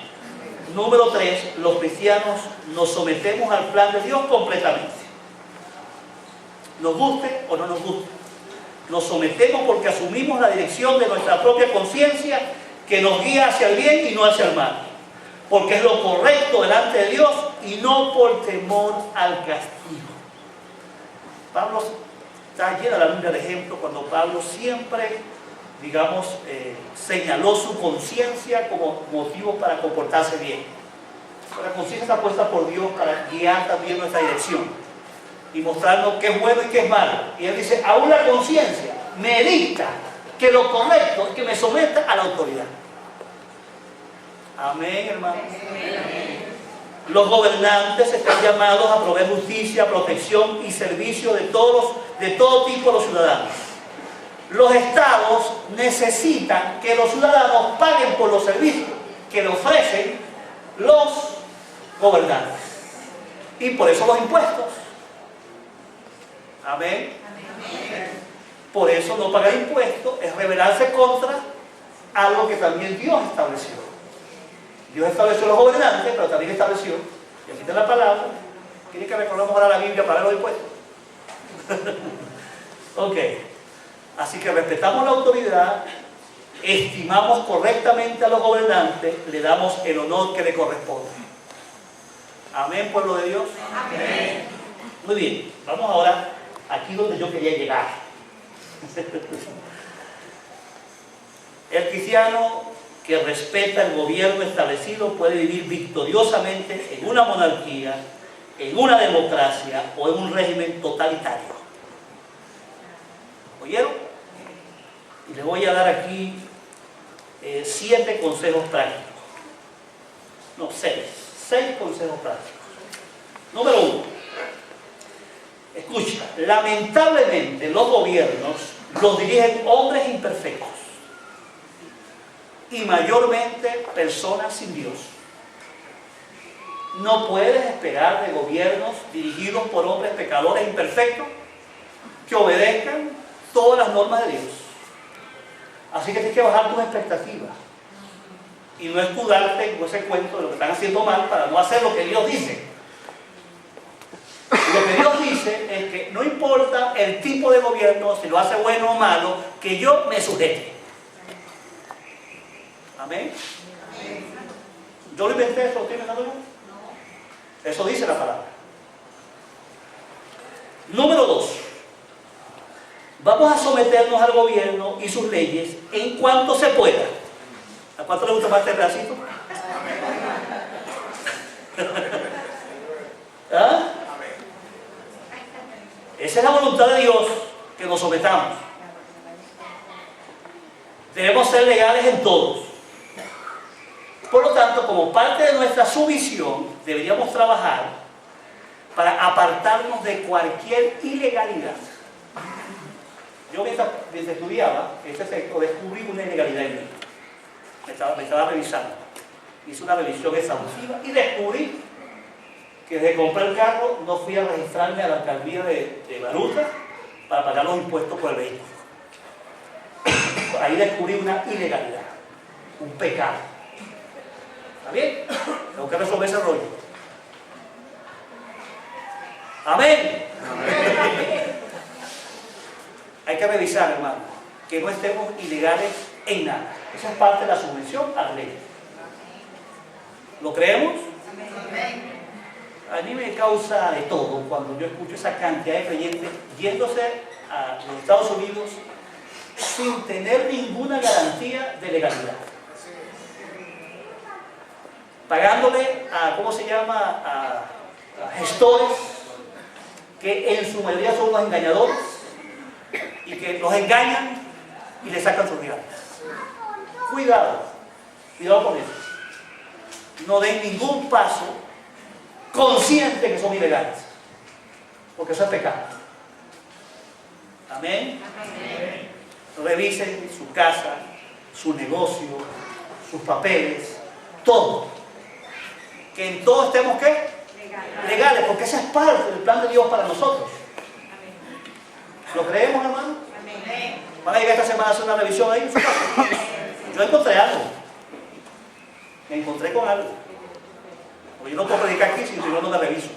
Número 3, los cristianos nos sometemos al plan de Dios completamente. Nos guste o no nos guste. Nos sometemos porque asumimos la dirección de nuestra propia conciencia que nos guía hacia el bien y no hacia el mal. Porque es lo correcto delante de Dios y no por temor al castigo. Pablo está llena la Biblia de ejemplos cuando Pablo siempre, digamos, señaló su conciencia como motivo para comportarse bien. La conciencia está puesta por Dios para guiar también nuestra dirección y mostrarnos qué es bueno y qué es malo. Y él dice, aún la conciencia me dicta que lo correcto es que me someta a la autoridad. Amén, hermanos. Los gobernantes están llamados a proveer justicia, protección y servicio de todo tipo a los ciudadanos. Los estados necesitan que los ciudadanos paguen por los servicios que le ofrecen los gobernantes. Y por eso los impuestos. Amén. Por eso no pagar impuestos es rebelarse contra algo que también Dios estableció. Dios estableció los gobernantes, pero también estableció, y aquí está la palabra, ¿quiere que recordemos ahora la Biblia para los impuestos? Ok, así que respetamos la autoridad, estimamos correctamente a los gobernantes, le damos el honor que le corresponde. Amén, pueblo de Dios. Amén. Muy bien, vamos ahora aquí donde yo quería llegar. El cristiano que respeta el gobierno establecido puede vivir victoriosamente en una monarquía, en una democracia o en un régimen totalitario. ¿Oyeron? Y les voy a dar aquí 7 consejos prácticos. No, 6 consejos prácticos. Número 1. Escucha, lamentablemente los gobiernos los dirigen hombres imperfectos y mayormente personas sin Dios. No puedes esperar de gobiernos dirigidos por hombres pecadores imperfectos que obedezcan todas las normas de Dios. Así que tienes que bajar tus expectativas y no escudarte con ese cuento de lo que están haciendo mal para no hacer lo que Dios dice. Lo que Dios dice es que no importa el tipo de gobierno, si lo hace bueno o malo, que yo me sujete. Amén. ¿Yo lo inventé eso? ¿Lo estoy inventando yo? No. Eso dice la palabra. Número 2. Vamos a someternos al gobierno y sus leyes en cuanto se pueda. ¿A cuánto le gusta más este pedacito? ¿Ah? Esa es la voluntad de Dios, que nos sometamos. Debemos ser legales en todos. Por lo tanto, como parte de nuestra sumisión, deberíamos trabajar para apartarnos de cualquier ilegalidad. Yo mientras estudiaba este texto descubrí una ilegalidad en mí. Me estaba revisando. Hice una revisión exhaustiva y descubrí que desde que compré el carro no fui a registrarme a la alcaldía de Baruta para pagar los impuestos por el vehículo. hasta ahí descubrí una ilegalidad, un pecado. ¿Está bien? Tengo que resolver ese rollo. Amén. Hay que revisar, hermano, que no estemos ilegales en nada. Esa es parte de la sumisión a la ley. ¿Lo creemos? A mí me causa de todo cuando yo escucho esa cantidad de creyentes yéndose a los Estados Unidos sin tener ninguna garantía de legalidad. Pagándole a, ¿cómo se llama?, a gestores que en su mayoría son unos engañadores y que los engañan y le sacan sus reales. Cuidado con eso. No den ningún paso consciente que son ilegales, porque eso es pecado. Amén. Revisen su casa, su negocio, sus papeles, todo. Que en todo estemos, ¿qué? Legales, porque esa es parte del plan de Dios para nosotros. ¿Lo creemos, hermano? Van a llegar esta semana a hacer una revisión ahí en su casa. Yo encontré algo. Me encontré con algo. Porque yo no puedo predicar aquí si yo no me reviso.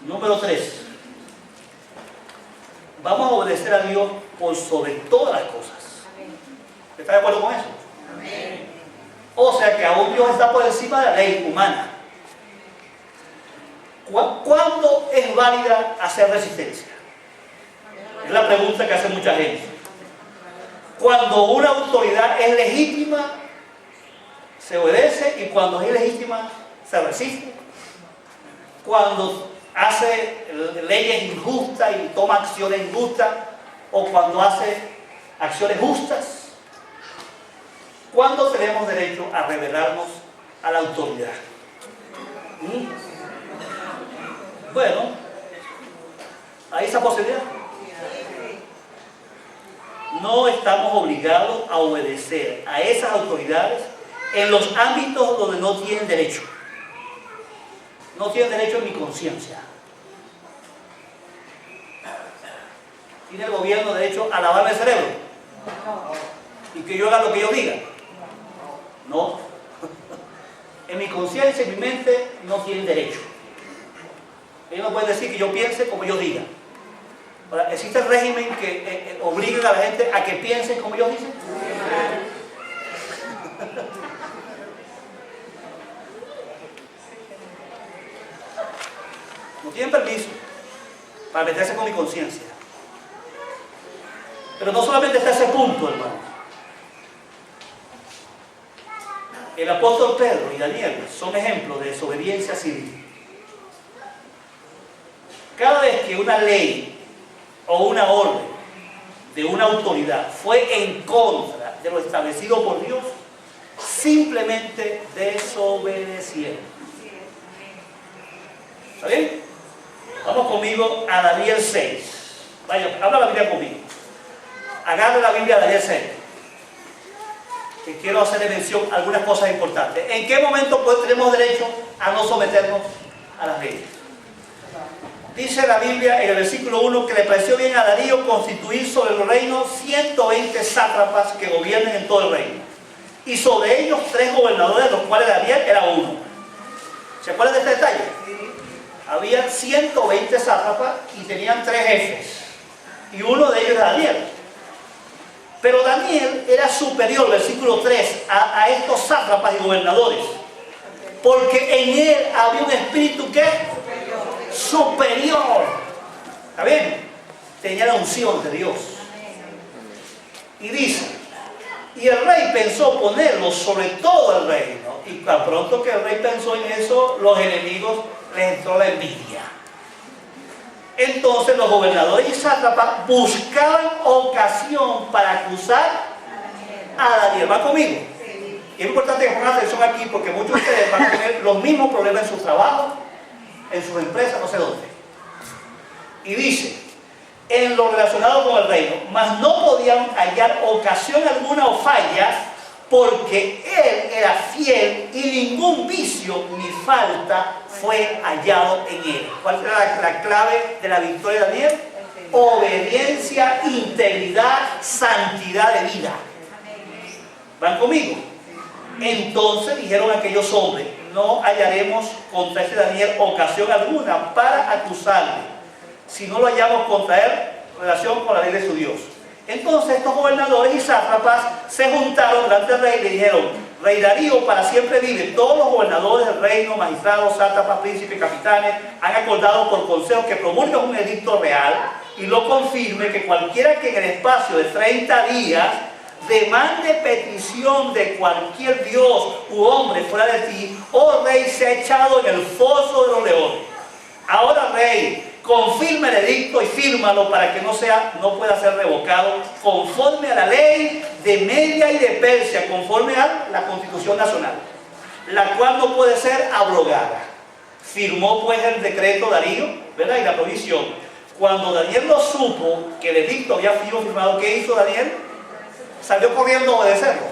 Número 3. Vamos a obedecer a Dios por sobre todas las cosas. ¿Está de acuerdo con eso? Amén. O sea que aún Dios está por encima de la ley humana. ¿Cuándo es válida hacer resistencia? Es la pregunta que hace mucha gente. Cuando una autoridad es legítima, se obedece, y cuando es ilegítima, se resiste. Cuando hace leyes injustas y toma acciones injustas, o cuando hace acciones justas. ¿Cuándo tenemos derecho a rebelarnos a la autoridad? Bueno, hay esa posibilidad. No estamos obligados a obedecer a esas autoridades en los ámbitos donde no tienen derecho. No tienen derecho en mi conciencia. ¿Tiene el gobierno derecho a lavarme el cerebro? Y que yo haga lo que yo diga. No. En mi conciencia, en mi mente, no tienen derecho. Ellos no pueden decir que yo piense como yo diga. Ahora, ¿existe el régimen que obliga a la gente a que piensen como ellos dicen? No tienen permiso para meterse con mi conciencia. Pero no solamente está ese punto, hermano. El apóstol Pedro y Daniel son ejemplos de desobediencia civil. Cada vez que una ley o una orden de una autoridad fue en contra de lo establecido por Dios, simplemente desobedecieron. ¿Está bien? Vamos conmigo a Daniel 6. Vaya, habla la Biblia conmigo. Agarre la Biblia a Daniel 6. Que quiero hacerle mención a algunas cosas importantes. ¿En qué momento pues tenemos derecho a no someternos a las leyes? Dice la Biblia en el versículo 1 que le pareció bien a Darío constituir sobre el reino 120 sátrapas que gobiernen en todo el reino. Y sobre ellos 3 gobernadores, de los cuales Daniel era uno. ¿Se acuerdan de este detalle? Había 120 sátrapas y tenían 3 jefes. Y uno de ellos era Daniel. Pero Daniel era superior, versículo 3, a estos sátrapas y gobernadores. Porque en él había un espíritu que superior. ¿Está bien? Tenía la unción de Dios. Y dice, y el rey pensó ponerlo sobre todo el reino. Y tan pronto que el rey pensó en eso, los enemigos les entró la envidia. Entonces los gobernadores y sátrapas buscaban ocasión para acusar a Daniel. ¿Va conmigo? Y es importante que pongan atención aquí porque muchos de ustedes van a tener los mismos problemas en su trabajo, en sus empresas, no sé dónde. Y dice, en lo relacionado con el reino, mas no podían hallar ocasión alguna o falla, porque él era fiel y ningún vicio ni falta fue hallado en él. ¿Cuál era la clave de la victoria de Daniel? obediencia, integridad, santidad de vida. ¿Van conmigo? Entonces dijeron aquellos hombres: no hallaremos contra este Daniel ocasión alguna para acusarle, si no lo hallamos contra él relación con la ley de su Dios. Entonces estos gobernadores y sátrapas se juntaron delante del rey y le dijeron: Rey Darío, para siempre vive. Todos los gobernadores del reino, magistrados, sátrapas, príncipes, capitanes, han acordado por consejo que promulgue un edicto real y lo confirme, que cualquiera que en el espacio de 30 días demande petición de cualquier dios u hombre fuera de ti, oh rey, sea echado en el foso de los leones. Ahora, rey, confirma el edicto y fírmalo para que no pueda ser revocado, conforme a la ley de Media y de Persia, conforme a la Constitución Nacional, la cual no puede ser abrogada. Firmó pues el decreto Darío, ¿verdad?, y la provisión. Cuando Daniel lo supo, que el edicto había sido firmado, ¿qué hizo Daniel? Salió corriendo a obedecerlo.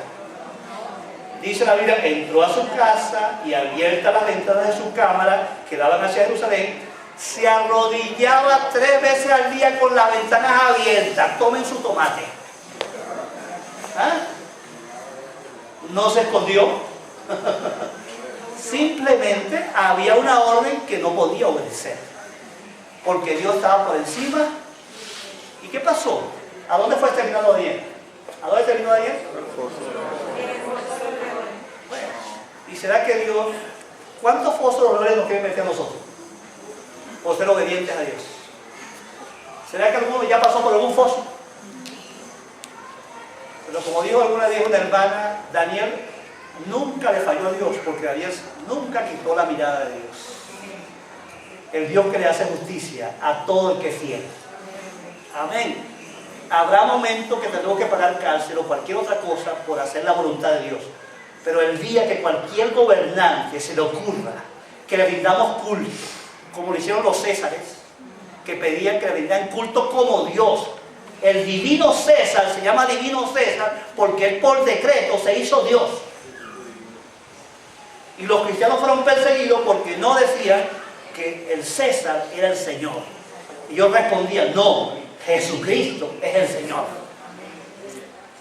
Dice la Biblia: entró a su casa y, abiertas las ventanas de su cámara que daban hacia Jerusalén, se arrodillaba 3 veces al día con las ventanas abiertas. Tomen su tomate. ¿Ah? No se escondió. Simplemente había una orden que no podía obedecer, porque Dios estaba por encima. ¿Y qué pasó? ¿A dónde fue exterminado Daniel? ¿A dónde terminó Daniel? Bueno, ¿y será que Dios, cuántos fosos de dolores nos quiere meter a nosotros por ser obedientes a Dios? ¿Será que alguno ya pasó por algún foso? Pero como dijo alguna vez una hermana, Daniel nunca le falló a Dios, porque Daniel nunca quitó la mirada de Dios. El Dios que le hace justicia a todo el que es fiel. Amén. Habrá momentos que tendremos que pagar cárcel o cualquier otra cosa por hacer la voluntad de Dios. Pero el día que cualquier gobernante se le ocurra que le brindamos culto, como lo hicieron los Césares, que pedían que le brindaran culto como Dios. El divino César se llama divino César porque él por decreto se hizo Dios. Y los cristianos fueron perseguidos porque no decían que el César era el Señor. Y yo respondía: no, Jesucristo es el Señor.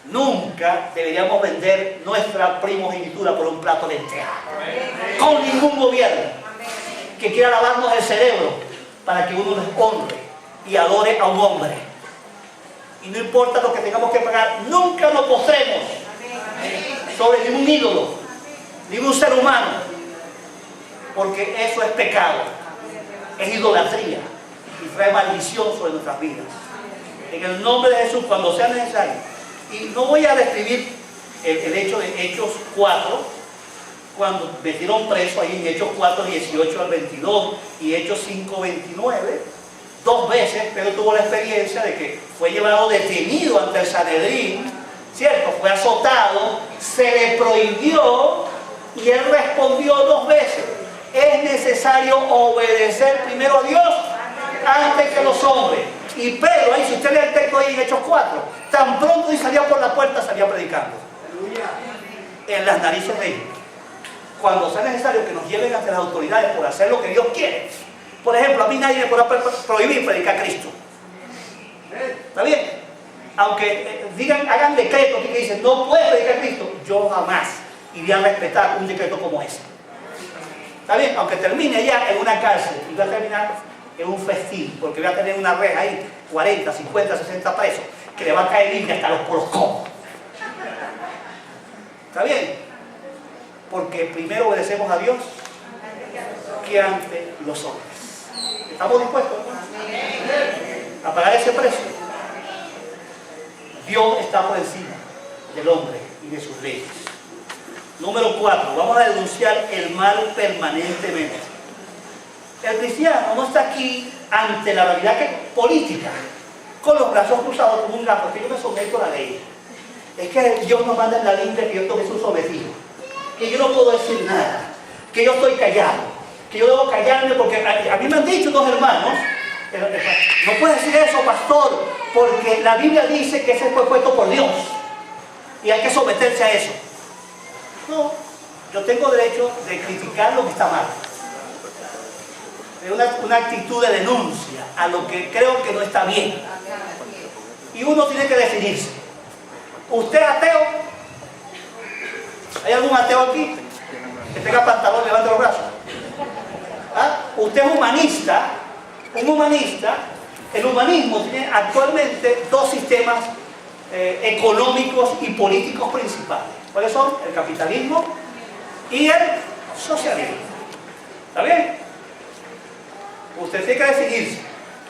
Nunca deberíamos vender nuestra primogenitura por un plato de lentejas. Con ningún gobierno que quiera lavarnos el cerebro para que uno les honre y adore a un hombre. Y no importa lo que tengamos que pagar, nunca nos postremos sobre ningún ídolo, ningún ser humano, porque eso es pecado, es idolatría y trae maldición sobre nuestras vidas. En el nombre de Jesús, cuando sea necesario. Y no voy a describir el hecho de Hechos 4, cuando metieron preso ahí en Hechos 4, 18 al 22 y Hechos 5, 29. 2 veces Pedro tuvo la experiencia de que fue llevado detenido ante el Sanedrín, ¿cierto? Fue azotado, se le prohibió y él respondió 2 veces. Es necesario obedecer primero a Dios antes que a los hombres. Y Pedro, ahí si usted lee el texto ahí en Hechos 4, tan pronto y salía por la puerta, salía predicando. En las narices de ellos. Cuando sea necesario que nos lleven ante las autoridades por hacer lo que Dios quiere. Por ejemplo, a mí nadie me podrá prohibir predicar a Cristo. ¿Está bien? Aunque hagan decretos que dicen no puedes predicar a Cristo, yo jamás iría a respetar un decreto como ese. ¿Está bien? Aunque termine ya en una cárcel y va a terminar en un festín, porque voy a tener una reja ahí, 40, 50, 60 presos, que le va a caer limpia hasta los codos. ¿Está bien? Porque primero obedecemos a Dios que ante los hombres. ¿Estamos dispuestos a pagar ese precio? Dios está por encima del hombre y de sus leyes. Número 4, vamos a denunciar el mal permanentemente. El cristiano no está aquí ante la realidad política, con los brazos cruzados como un gato, que yo me someto a la ley. Es que Dios nos manda en la Biblia que yo tengo que ser sometido, que yo no puedo decir nada, que yo estoy callado, que yo debo callarme porque a mí me han dicho 2 hermanos, no puede decir eso, pastor, porque la Biblia dice que ese fue puesto por Dios y hay que someterse a eso. No, yo tengo derecho de criticar lo que está mal. una actitud de denuncia a lo que creo que no está bien. Y uno tiene que definirse. ¿Usted es ateo? ¿Hay algún ateo aquí? Que tenga pantalón, levante los brazos. ¿Ah? ¿Usted es humanista? Un humanista, el humanismo tiene actualmente dos sistemas económicos y políticos principales. ¿Cuáles son? El capitalismo y el socialismo. ¿Está bien? Usted tiene que decidirse.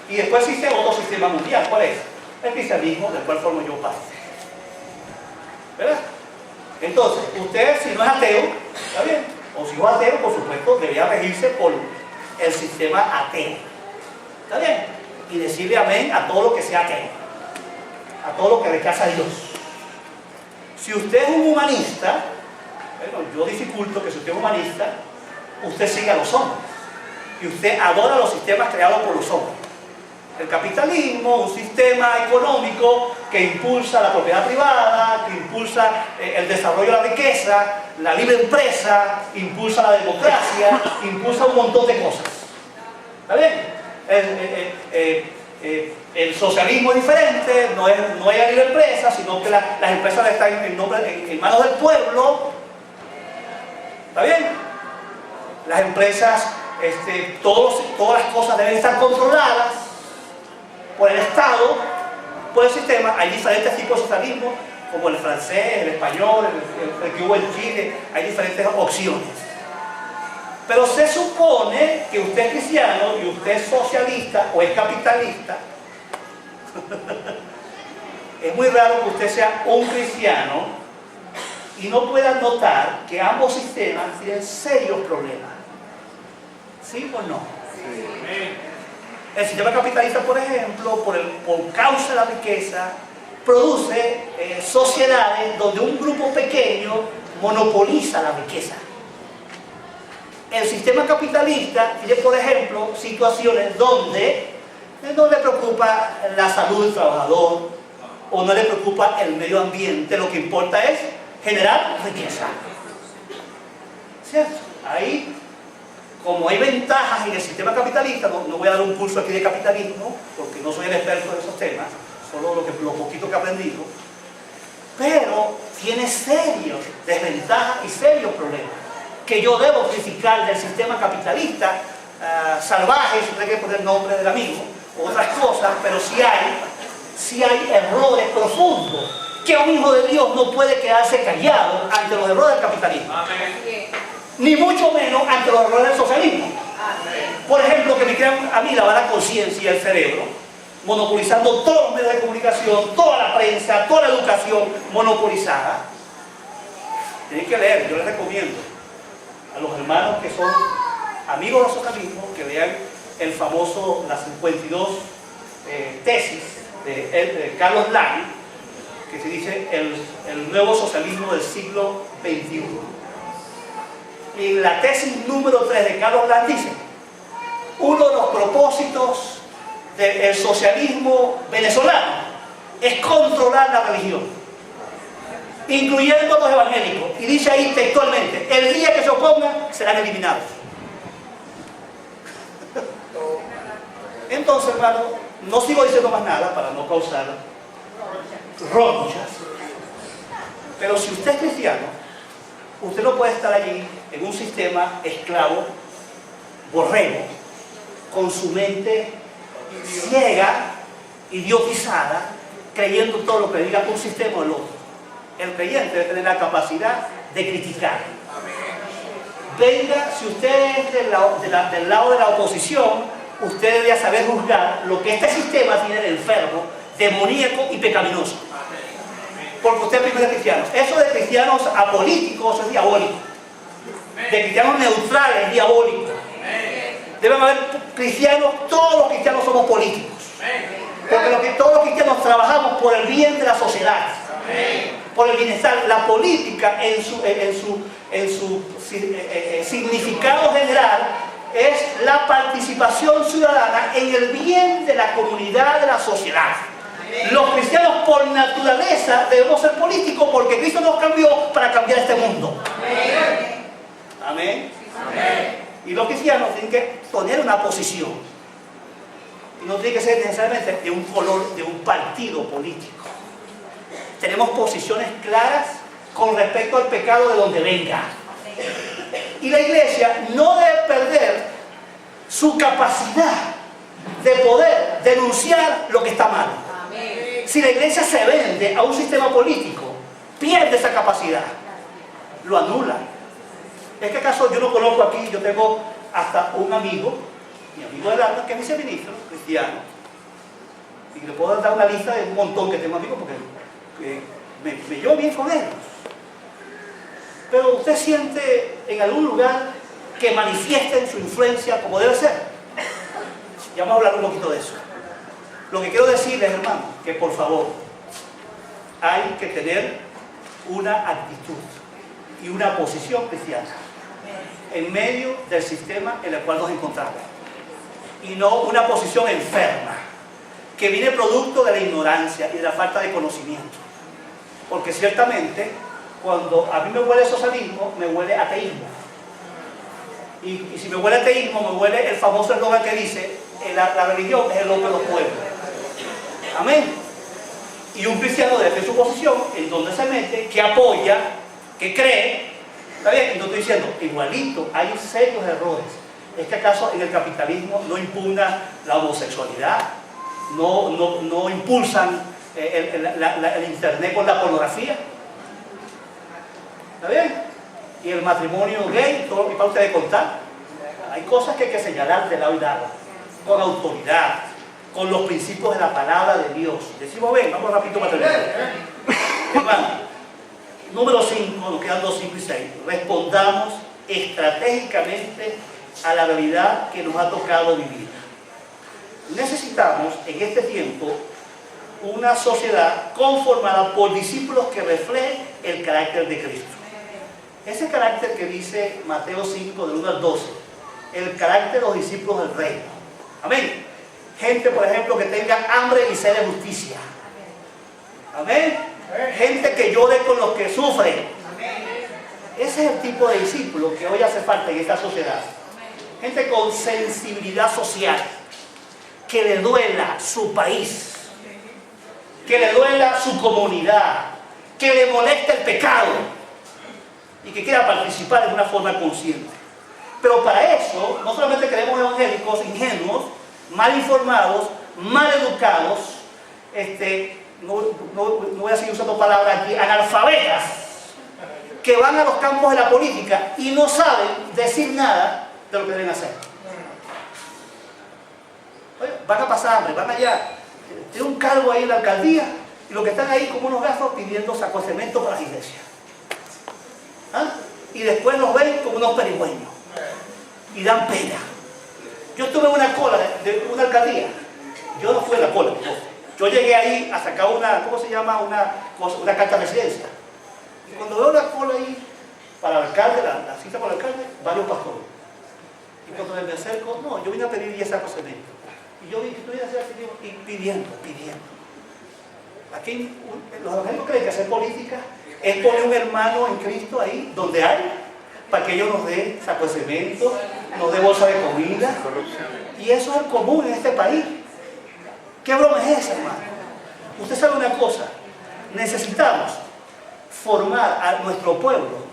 Y después existe otro sistema mundial. ¿Cuál es? El cristianismo, del cual formo yo parte. ¿Verdad? Entonces, usted si no es ateo, ¿está bien? O si no es ateo, por supuesto, debería regirse por el sistema ateo. ¿Está bien? Y decirle amén a todo lo que sea ateo. A todo lo que rechaza a Dios. Si usted es un humanista, bueno, yo dificulto que si usted es humanista, usted siga a los hombres. Y usted adora los sistemas creados por los hombres. El capitalismo, un sistema económico que impulsa la propiedad privada, que impulsa el desarrollo de la riqueza, la libre empresa, impulsa la democracia, impulsa un montón de cosas. ¿Está bien? El socialismo es diferente, no hay la libre empresa, sino que las empresas están en manos del pueblo. ¿Está bien? Las empresas, todas las cosas deben estar controladas por el Estado, por el sistema. Hay diferentes tipos de socialismo, como el francés, el español, el que hubo en Chile. Hay diferentes opciones. Pero se supone que usted es cristiano y usted es socialista o es capitalista. Es muy raro que usted sea un cristiano y no pueda notar que ambos sistemas tienen serios problemas. ¿Sí o no? Sí. El sistema capitalista, por ejemplo, por causa de la riqueza, produce sociedades donde un grupo pequeño monopoliza la riqueza. El sistema capitalista tiene, por ejemplo, situaciones donde no le preocupa la salud del trabajador o no le preocupa el medio ambiente, lo que importa es generar riqueza. ¿Cierto? Ahí, como hay ventajas en el sistema capitalista, no voy a dar un curso aquí de capitalismo, porque no soy el experto de esos temas, solo lo poquito que he aprendido, pero tiene serios desventajas y serios problemas que yo debo criticar del sistema capitalista, salvaje, si usted quiere poner nombre del amigo, otras cosas, pero sí hay errores profundos, que un hijo de Dios no puede quedarse callado ante los errores del capitalismo. Amén. Ni mucho menos ante los errores del socialismo. Amén. Por ejemplo, que me crean a mí lavar la conciencia y el cerebro, monopolizando todos los medios de comunicación, toda la prensa, toda la educación monopolizada. Tienen que leer, yo les recomiendo a los hermanos que son amigos del socialismo que vean las 52 tesis de Carlos Lang, que se dice el nuevo socialismo del siglo XXI. Y la tesis número 3 de Carlos Lang dice: uno de los propósitos del socialismo venezolano es controlar la religión, incluyendo los evangélicos. Y dice ahí textualmente: el día que se opongan serán eliminados. Entonces, hermano, no sigo diciendo más nada para no causar ronchas, pero si usted es cristiano, usted no puede estar allí en un sistema esclavo, borrego, con su mente ciega, idiotizada, creyendo todo lo que diga un sistema o el otro. El creyente debe tener la capacidad de criticar. Venga, si usted es del lado de la oposición, usted debería saber juzgar lo que este sistema tiene de enfermo, demoníaco y pecaminoso. Porque usted primero es cristiano. Eso de cristianos apolíticos es diabólico. De cristianos neutrales es diabólico. Deben haber cristianos, todos los cristianos somos políticos. Porque todos los cristianos trabajamos por el bien de la sociedad, por el bienestar. La política en su significado general es la participación ciudadana en el bien de la comunidad, de la sociedad. Los cristianos por naturaleza debemos ser políticos porque Cristo nos cambió para cambiar este mundo. Amén. Amén. Y los cristianos tienen que poner una posición. Y no tiene que ser necesariamente de un color, de un partido político. Tenemos posiciones claras con respecto al pecado de donde venga. Y la iglesia no debe perder su capacidad de poder denunciar lo que está mal. Si la iglesia se vende a un sistema político, pierde esa capacidad, lo anula. ¿Es que acaso yo no conozco aquí? Yo tengo hasta un amigo, mi amigo del alma, que es viceministro cristiano, y le puedo dar una lista de un montón que tengo amigos porque me llevo bien con ellos. Pero usted siente en algún lugar que manifiesten su influencia como debe ser. Ya vamos a hablar un poquito de eso. Lo que quiero decirles, hermano, que por favor hay que tener una actitud y una posición cristiana en medio del sistema en el cual nos encontramos, y no una posición enferma que viene producto de la ignorancia y de la falta de conocimiento. Porque ciertamente cuando a mí me huele socialismo, me huele ateísmo, y si me huele ateísmo, me huele el famoso eslogan que dice la religión es el hombre de los pueblos. Amén. Y un cristiano debe tener su posición en donde se mete, que apoya, que cree. ¿Está bien? Y no estoy diciendo, igualito, hay serios errores. ¿Es que acaso en el capitalismo no impugna la homosexualidad? ¿No impulsan el internet con la pornografía? ¿Está bien? Y el matrimonio gay, todo lo que para ustedes contar. Hay cosas que hay que señalar de lado y lado, con autoridad, con los principios de la palabra de Dios. Decimos, ven, vamos rapidito para terminar. Hermano, número 5, nos quedan 2, 5 y 6. Respondamos estratégicamente a la realidad que nos ha tocado vivir. Necesitamos en este tiempo una sociedad conformada por discípulos que reflejen el carácter de Cristo. Ese carácter que dice Mateo 5, del 1 al 12, el carácter de los discípulos del reino. Amén. Gente, por ejemplo, que tenga hambre y sed de justicia. Amén. Gente que llore con los que sufren. Ese es el tipo de discípulo que hoy hace falta en esta sociedad. Gente con sensibilidad social, que le duela su país, que le duela su comunidad, que le moleste el pecado y que quiera participar de una forma consciente. Pero para eso no solamente queremos evangélicos ingenuos, mal informados, mal educados, no voy a seguir usando palabras aquí, analfabetas, que van a los campos de la política y no saben decir nada de lo que deben hacer. Oye, van a pasar hambre, van allá, tienen un cargo ahí en la alcaldía y lo que están ahí como unos gastos pidiendo saco de cemento para las iglesias. ¿Ah? Y después los ven como unos perigüeños y dan pena. Yo estuve en una cola de una alcaldía. Yo no fui en la cola. Yo llegué ahí a sacar una, ¿cómo se llama? Una carta de residencia. Y cuando veo la cola ahí para el alcalde, la cita para el alcalde, varios pastores. Y cuando me acerco, no, yo vine a pedir 10 sacos de cemento. Y yo vine a hacer y pidiendo. Aquí los evangélicos creen que hacer política es poner un hermano en Cristo ahí donde hay, para que ellos nos den saco de cemento, nos den bolsa de comida. Y eso es el común en este país. ¿Qué broma es esa, hermano? Usted sabe una cosa, necesitamos formar a nuestro pueblo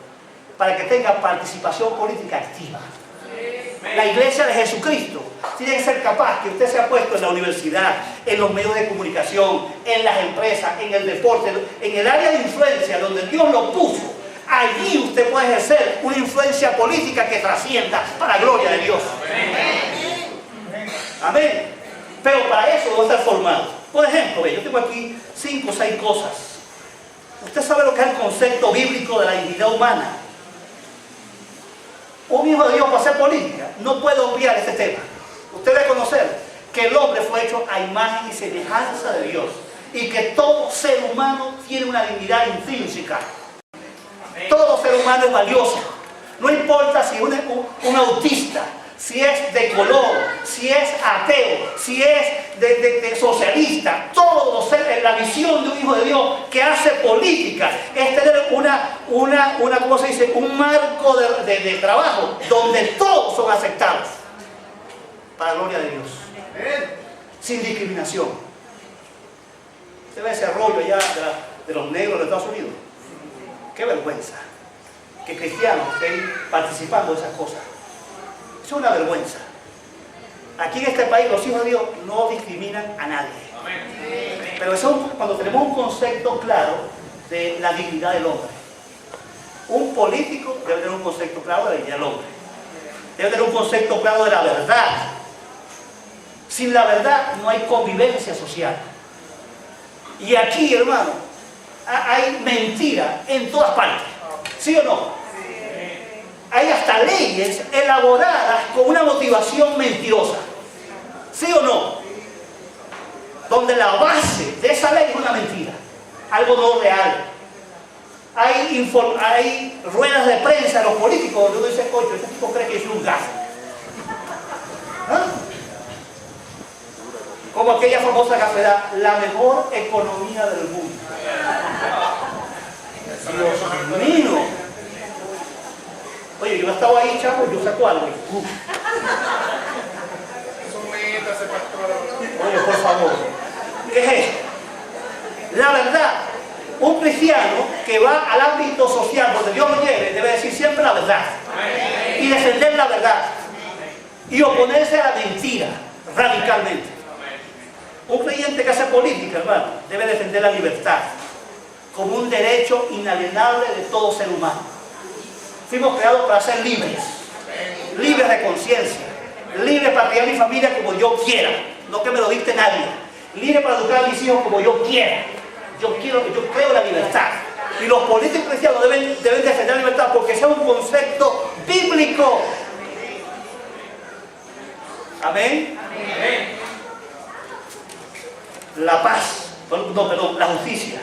para que tenga participación política activa. La iglesia de Jesucristo tiene que ser capaz que usted se ha puesto en la universidad, en los medios de comunicación, en las empresas, en el deporte, en el área de influencia donde Dios lo puso. Allí usted puede ejercer una influencia política que trascienda para la gloria de Dios. Amén. Pero para eso debe estar formado. Por ejemplo, yo tengo aquí 5 o 6 cosas. Usted sabe lo que es el concepto bíblico de la dignidad humana. Un hijo de Dios para hacer política no puede obviar este tema. Usted debe conocer que el hombre fue hecho a imagen y semejanza de Dios y que todo ser humano tiene una dignidad intrínseca. Todo ser humano es valioso. No importa si un autista si es de color, si es ateo, si es de socialista, todos la visión de un hijo de Dios que hace política es tener ¿cómo se dice? Un marco de trabajo donde todos son aceptados para la gloria de Dios, sin discriminación. Usted ve ese rollo allá de los negros de Estados Unidos. Qué vergüenza que cristianos estén participando de esas cosas. Es una vergüenza. Aquí en este país los hijos de Dios no discriminan a nadie. Pero eso cuando tenemos un concepto claro de la dignidad del hombre. Un político debe tener un concepto claro de la dignidad del hombre. Debe tener un concepto claro de la verdad. Sin la verdad no hay convivencia social. Y aquí, hermano, hay mentira en todas partes. ¿Sí o no? Hay hasta leyes elaboradas con una motivación mentirosa. ¿Sí o no? Donde la base de esa ley es una mentira. Algo no real. Hay ruedas de prensa de los políticos donde uno dice, coño, este tipo cree que es un gasto. ¿Ah? Como aquella famosa cafedad, la mejor economía del mundo. Dios mío. Oye, yo he estado ahí, chavo, yo saco algo. Oye, por favor. ¿Qué es esto? La verdad, un cristiano que va al ámbito social donde Dios lo lleve, debe decir siempre la verdad. Y defender la verdad. Y oponerse a la mentira, radicalmente. Un creyente que hace política, hermano, debe defender la libertad como un derecho inalienable de todo ser humano. Fuimos creados para ser libres, libres de conciencia, libres para criar a mi familia como yo quiera, no que me lo dicte nadie, libres para educar a mis hijos como yo quiera. Yo creo en la libertad. Y los políticos cristianos deben defender la libertad porque ese es un concepto bíblico. Amén. Amén. La paz, la justicia,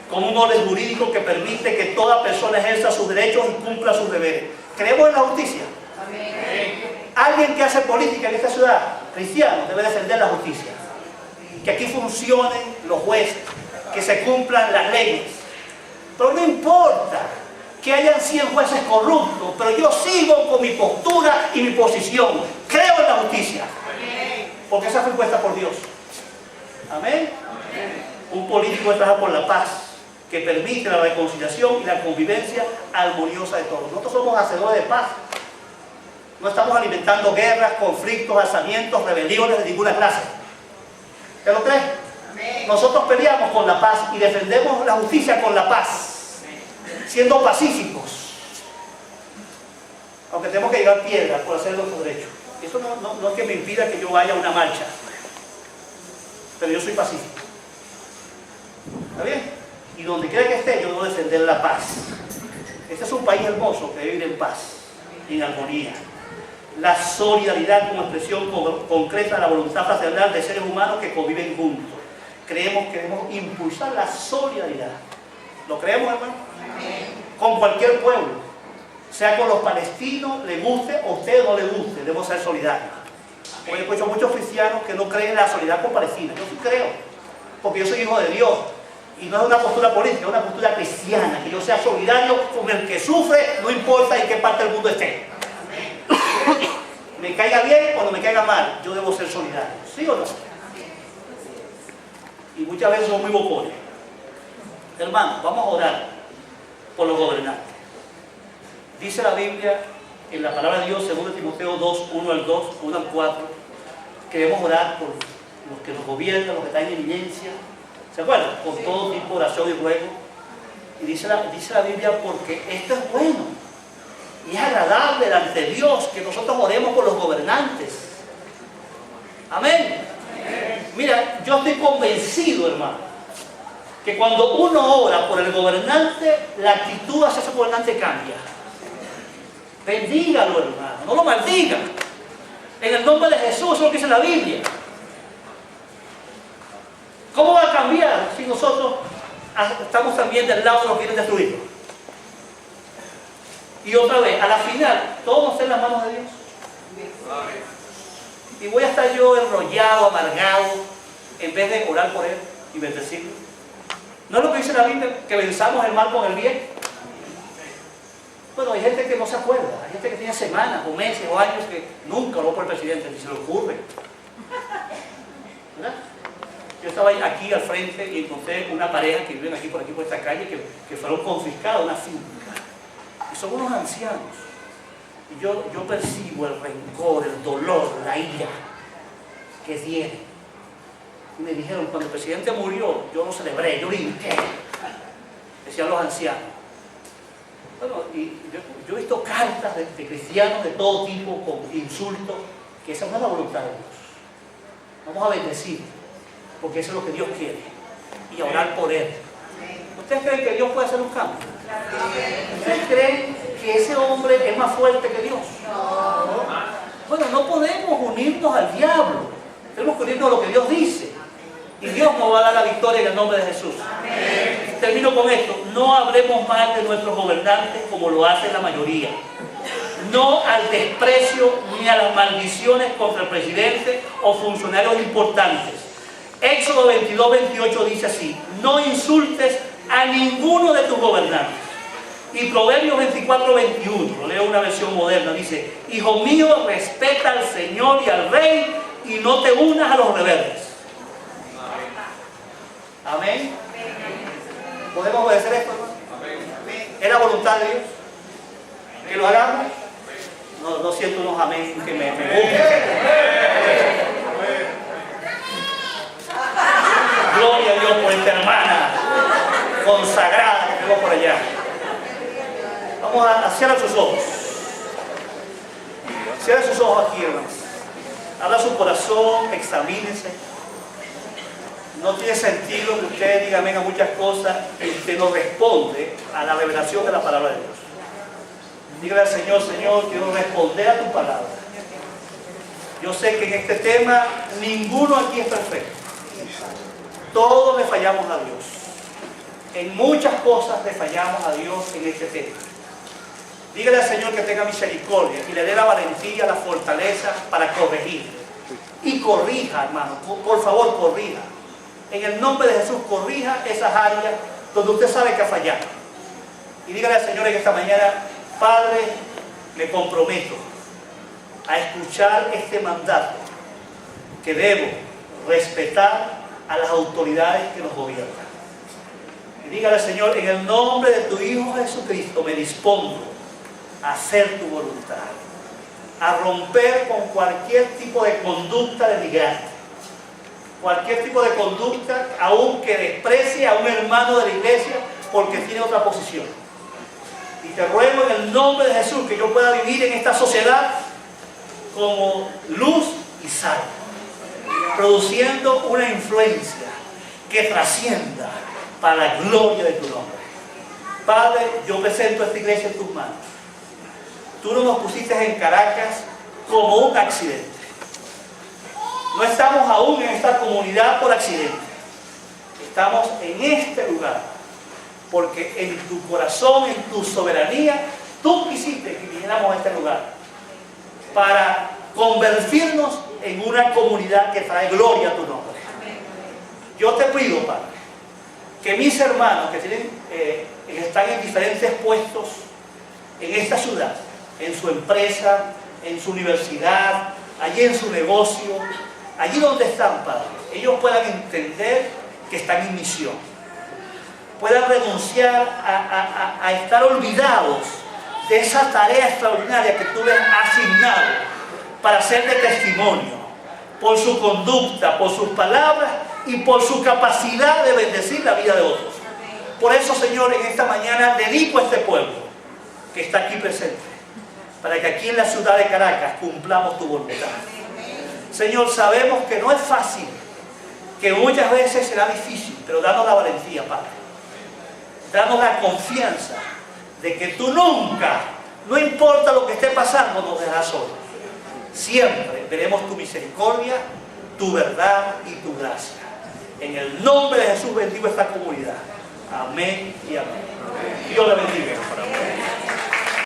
como un orden jurídico que permite que toda persona ejerza sus derechos y cumpla sus deberes. ¿Creemos en la justicia? Amén. Alguien que hace política en esta ciudad, cristiano, debe defender la justicia. Que aquí funcionen los jueces, que se cumplan las leyes. Pero no importa que hayan 100 jueces corruptos, pero yo sigo con mi postura y mi posición. Creo en la justicia. Porque esa fue impuesta por Dios. Amén. Un político trabaja por la paz, que permite la reconciliación y la convivencia armoniosa de todos. Nosotros somos hacedores de paz. No estamos alimentando guerras, conflictos, alzamientos, rebeliones de ninguna clase. ¿Te lo crees? Nosotros peleamos con la paz y defendemos la justicia con la paz, siendo pacíficos. Aunque tenemos que llevar piedras por hacer nuestros derechos. Eso no es que me impida que yo vaya a una marcha. Pero yo soy pacífico. ¿Está bien? Y donde quiera que esté, yo debo defender la paz. Este es un país hermoso que debe vivir en paz, en armonía. La solidaridad como expresión concreta de la voluntad fraternal de seres humanos que conviven juntos. Queremos impulsar la solidaridad. ¿Lo creemos, hermano? Con cualquier pueblo. Sea con los palestinos, le guste o a usted no le guste, debemos ser solidarios. Hoy he escuchado muchos cristianos que no creen en la solidaridad con Palestina. Yo sí creo, porque yo soy hijo de Dios. Y no es una postura política, es una postura cristiana. Que yo sea solidario con el que sufre, no importa en qué parte del mundo esté. Me caiga bien o no me caiga mal, yo debo ser solidario. ¿Sí o no? Y muchas veces son muy bocones. Hermanos, vamos a orar por los gobernantes. Dice la Biblia, en la palabra de Dios, 2 Timoteo 2, 1 al 2, 1 al 4, que debemos orar por los que nos gobiernan, los que están en eminencia. ¿Se acuerdan? Con todo tipo de oración y ruego. Y dice la Biblia, porque esto es bueno y es agradable ante Dios que nosotros oremos por los gobernantes. Amén. Amén. Mira, yo estoy convencido, hermano, que cuando uno ora por el gobernante, la actitud hacia ese gobernante cambia. Bendígalo, hermano, no lo maldiga. En el nombre de Jesús, eso es lo que dice la Biblia. ¿Cómo va a cambiar si nosotros estamos también del lado de los que quieren destruirlo? Y otra vez, a la final, todo está en las manos de Dios. Y voy a estar yo enrollado, amargado, en vez de orar por él y bendecirlo. ¿No es lo que dice la Biblia? Que venzamos el mal con el bien. Bueno, hay gente que no se acuerda, hay gente que tiene semanas o meses o años que nunca oró por el presidente, ni se le ocurre. ¿Verdad? Yo estaba aquí al frente y encontré una pareja que viven aquí por esta calle, que fueron confiscados una finca. Y son unos ancianos. Y yo percibo el rencor, el dolor, la ira que tienen. Y me dijeron, cuando el presidente murió, yo lo celebré, yo brinqué. Decían los ancianos. Bueno, y yo he visto cartas de cristianos de todo tipo con insultos, que esa no es la voluntad de Dios. Vamos a bendecir, porque eso es lo que Dios quiere, y a orar por él. ¿Ustedes creen que Dios puede hacer un cambio? ¿Ustedes creen que ese hombre es más fuerte que Dios? Bueno, no podemos unirnos al diablo, tenemos que unirnos a lo que Dios dice, y Dios nos va a dar la victoria en el nombre de Jesús. Termino con esto: no hablemos mal de nuestros gobernantes como lo hace la mayoría. No al desprecio ni a las maldiciones contra el presidente o funcionarios importantes. Éxodo 22:28 dice así: no insultes a ninguno de tus gobernantes. Y Proverbios 24:21, lo leo una versión moderna, dice: hijo mío, respeta al Señor y al Rey y no te unas a los rebeldes. Amén. ¿Podemos obedecer esto, hermano? ¿Es la voluntad de Dios que lo hagamos? No siento unos amén que me gustan. Gloria a Dios por esta hermana consagrada que tengo por allá. Vamos a cerrar sus ojos. Cierra sus ojos aquí, hermanos. Abra su corazón, examínese. No tiene sentido que usted diga amén a muchas cosas y usted no responde a la revelación de la palabra de Dios. Dígale al Señor: Señor, quiero responder a tu palabra. Yo sé que en este tema ninguno aquí es perfecto. Todos le fallamos a Dios. En muchas cosas le fallamos a Dios en este tema. Dígale al Señor que tenga misericordia y le dé la valentía, la fortaleza para corregir. Y corrija, hermano, por favor, corrija. En el nombre de Jesús, corrija esas áreas donde usted sabe que ha fallado. Y dígale al Señor en esta mañana: Padre, me comprometo a escuchar este mandato, que debo respetar a las autoridades que nos gobiernan. Y dígale al Señor: en el nombre de tu Hijo Jesucristo me dispongo a hacer tu voluntad, a romper con cualquier tipo de conducta denigrante, cualquier tipo de conducta aun que desprecie a un hermano de la iglesia porque tiene otra posición. Y te ruego en el nombre de Jesús que yo pueda vivir en esta sociedad como luz y sal, produciendo una influencia que trascienda para la gloria de tu nombre. Padre, yo presento esta iglesia en tus manos. Tú no nos pusiste en Caracas como un accidente. No estamos aún en esta comunidad por accidente. Estamos en este lugar porque en tu corazón, en tu soberanía, tú quisiste que viniéramos a este lugar para convertirnos en una comunidad que trae gloria a tu nombre. Yo te pido, Padre, que mis hermanos que están en diferentes puestos en esta ciudad, en su empresa, en su universidad, allí en su negocio, allí donde están, Padre, ellos puedan entender que están en misión, puedan renunciar a estar olvidados de esa tarea extraordinaria que tú les has asignado para ser de testimonio por su conducta, por sus palabras y por su capacidad de bendecir la vida de otros. Por eso, Señor, en esta mañana dedico a este pueblo que está aquí presente, para que aquí en la ciudad de Caracas cumplamos tu voluntad. Señor, sabemos que no es fácil, que muchas veces será difícil, pero danos la valentía, Padre. Danos la confianza de que tú nunca, no importa lo que esté pasando, nos dejarás solos. Siempre veremos tu misericordia, tu verdad y tu gracia. En el nombre de Jesús bendigo esta comunidad. Amén y amén. Dios la bendiga.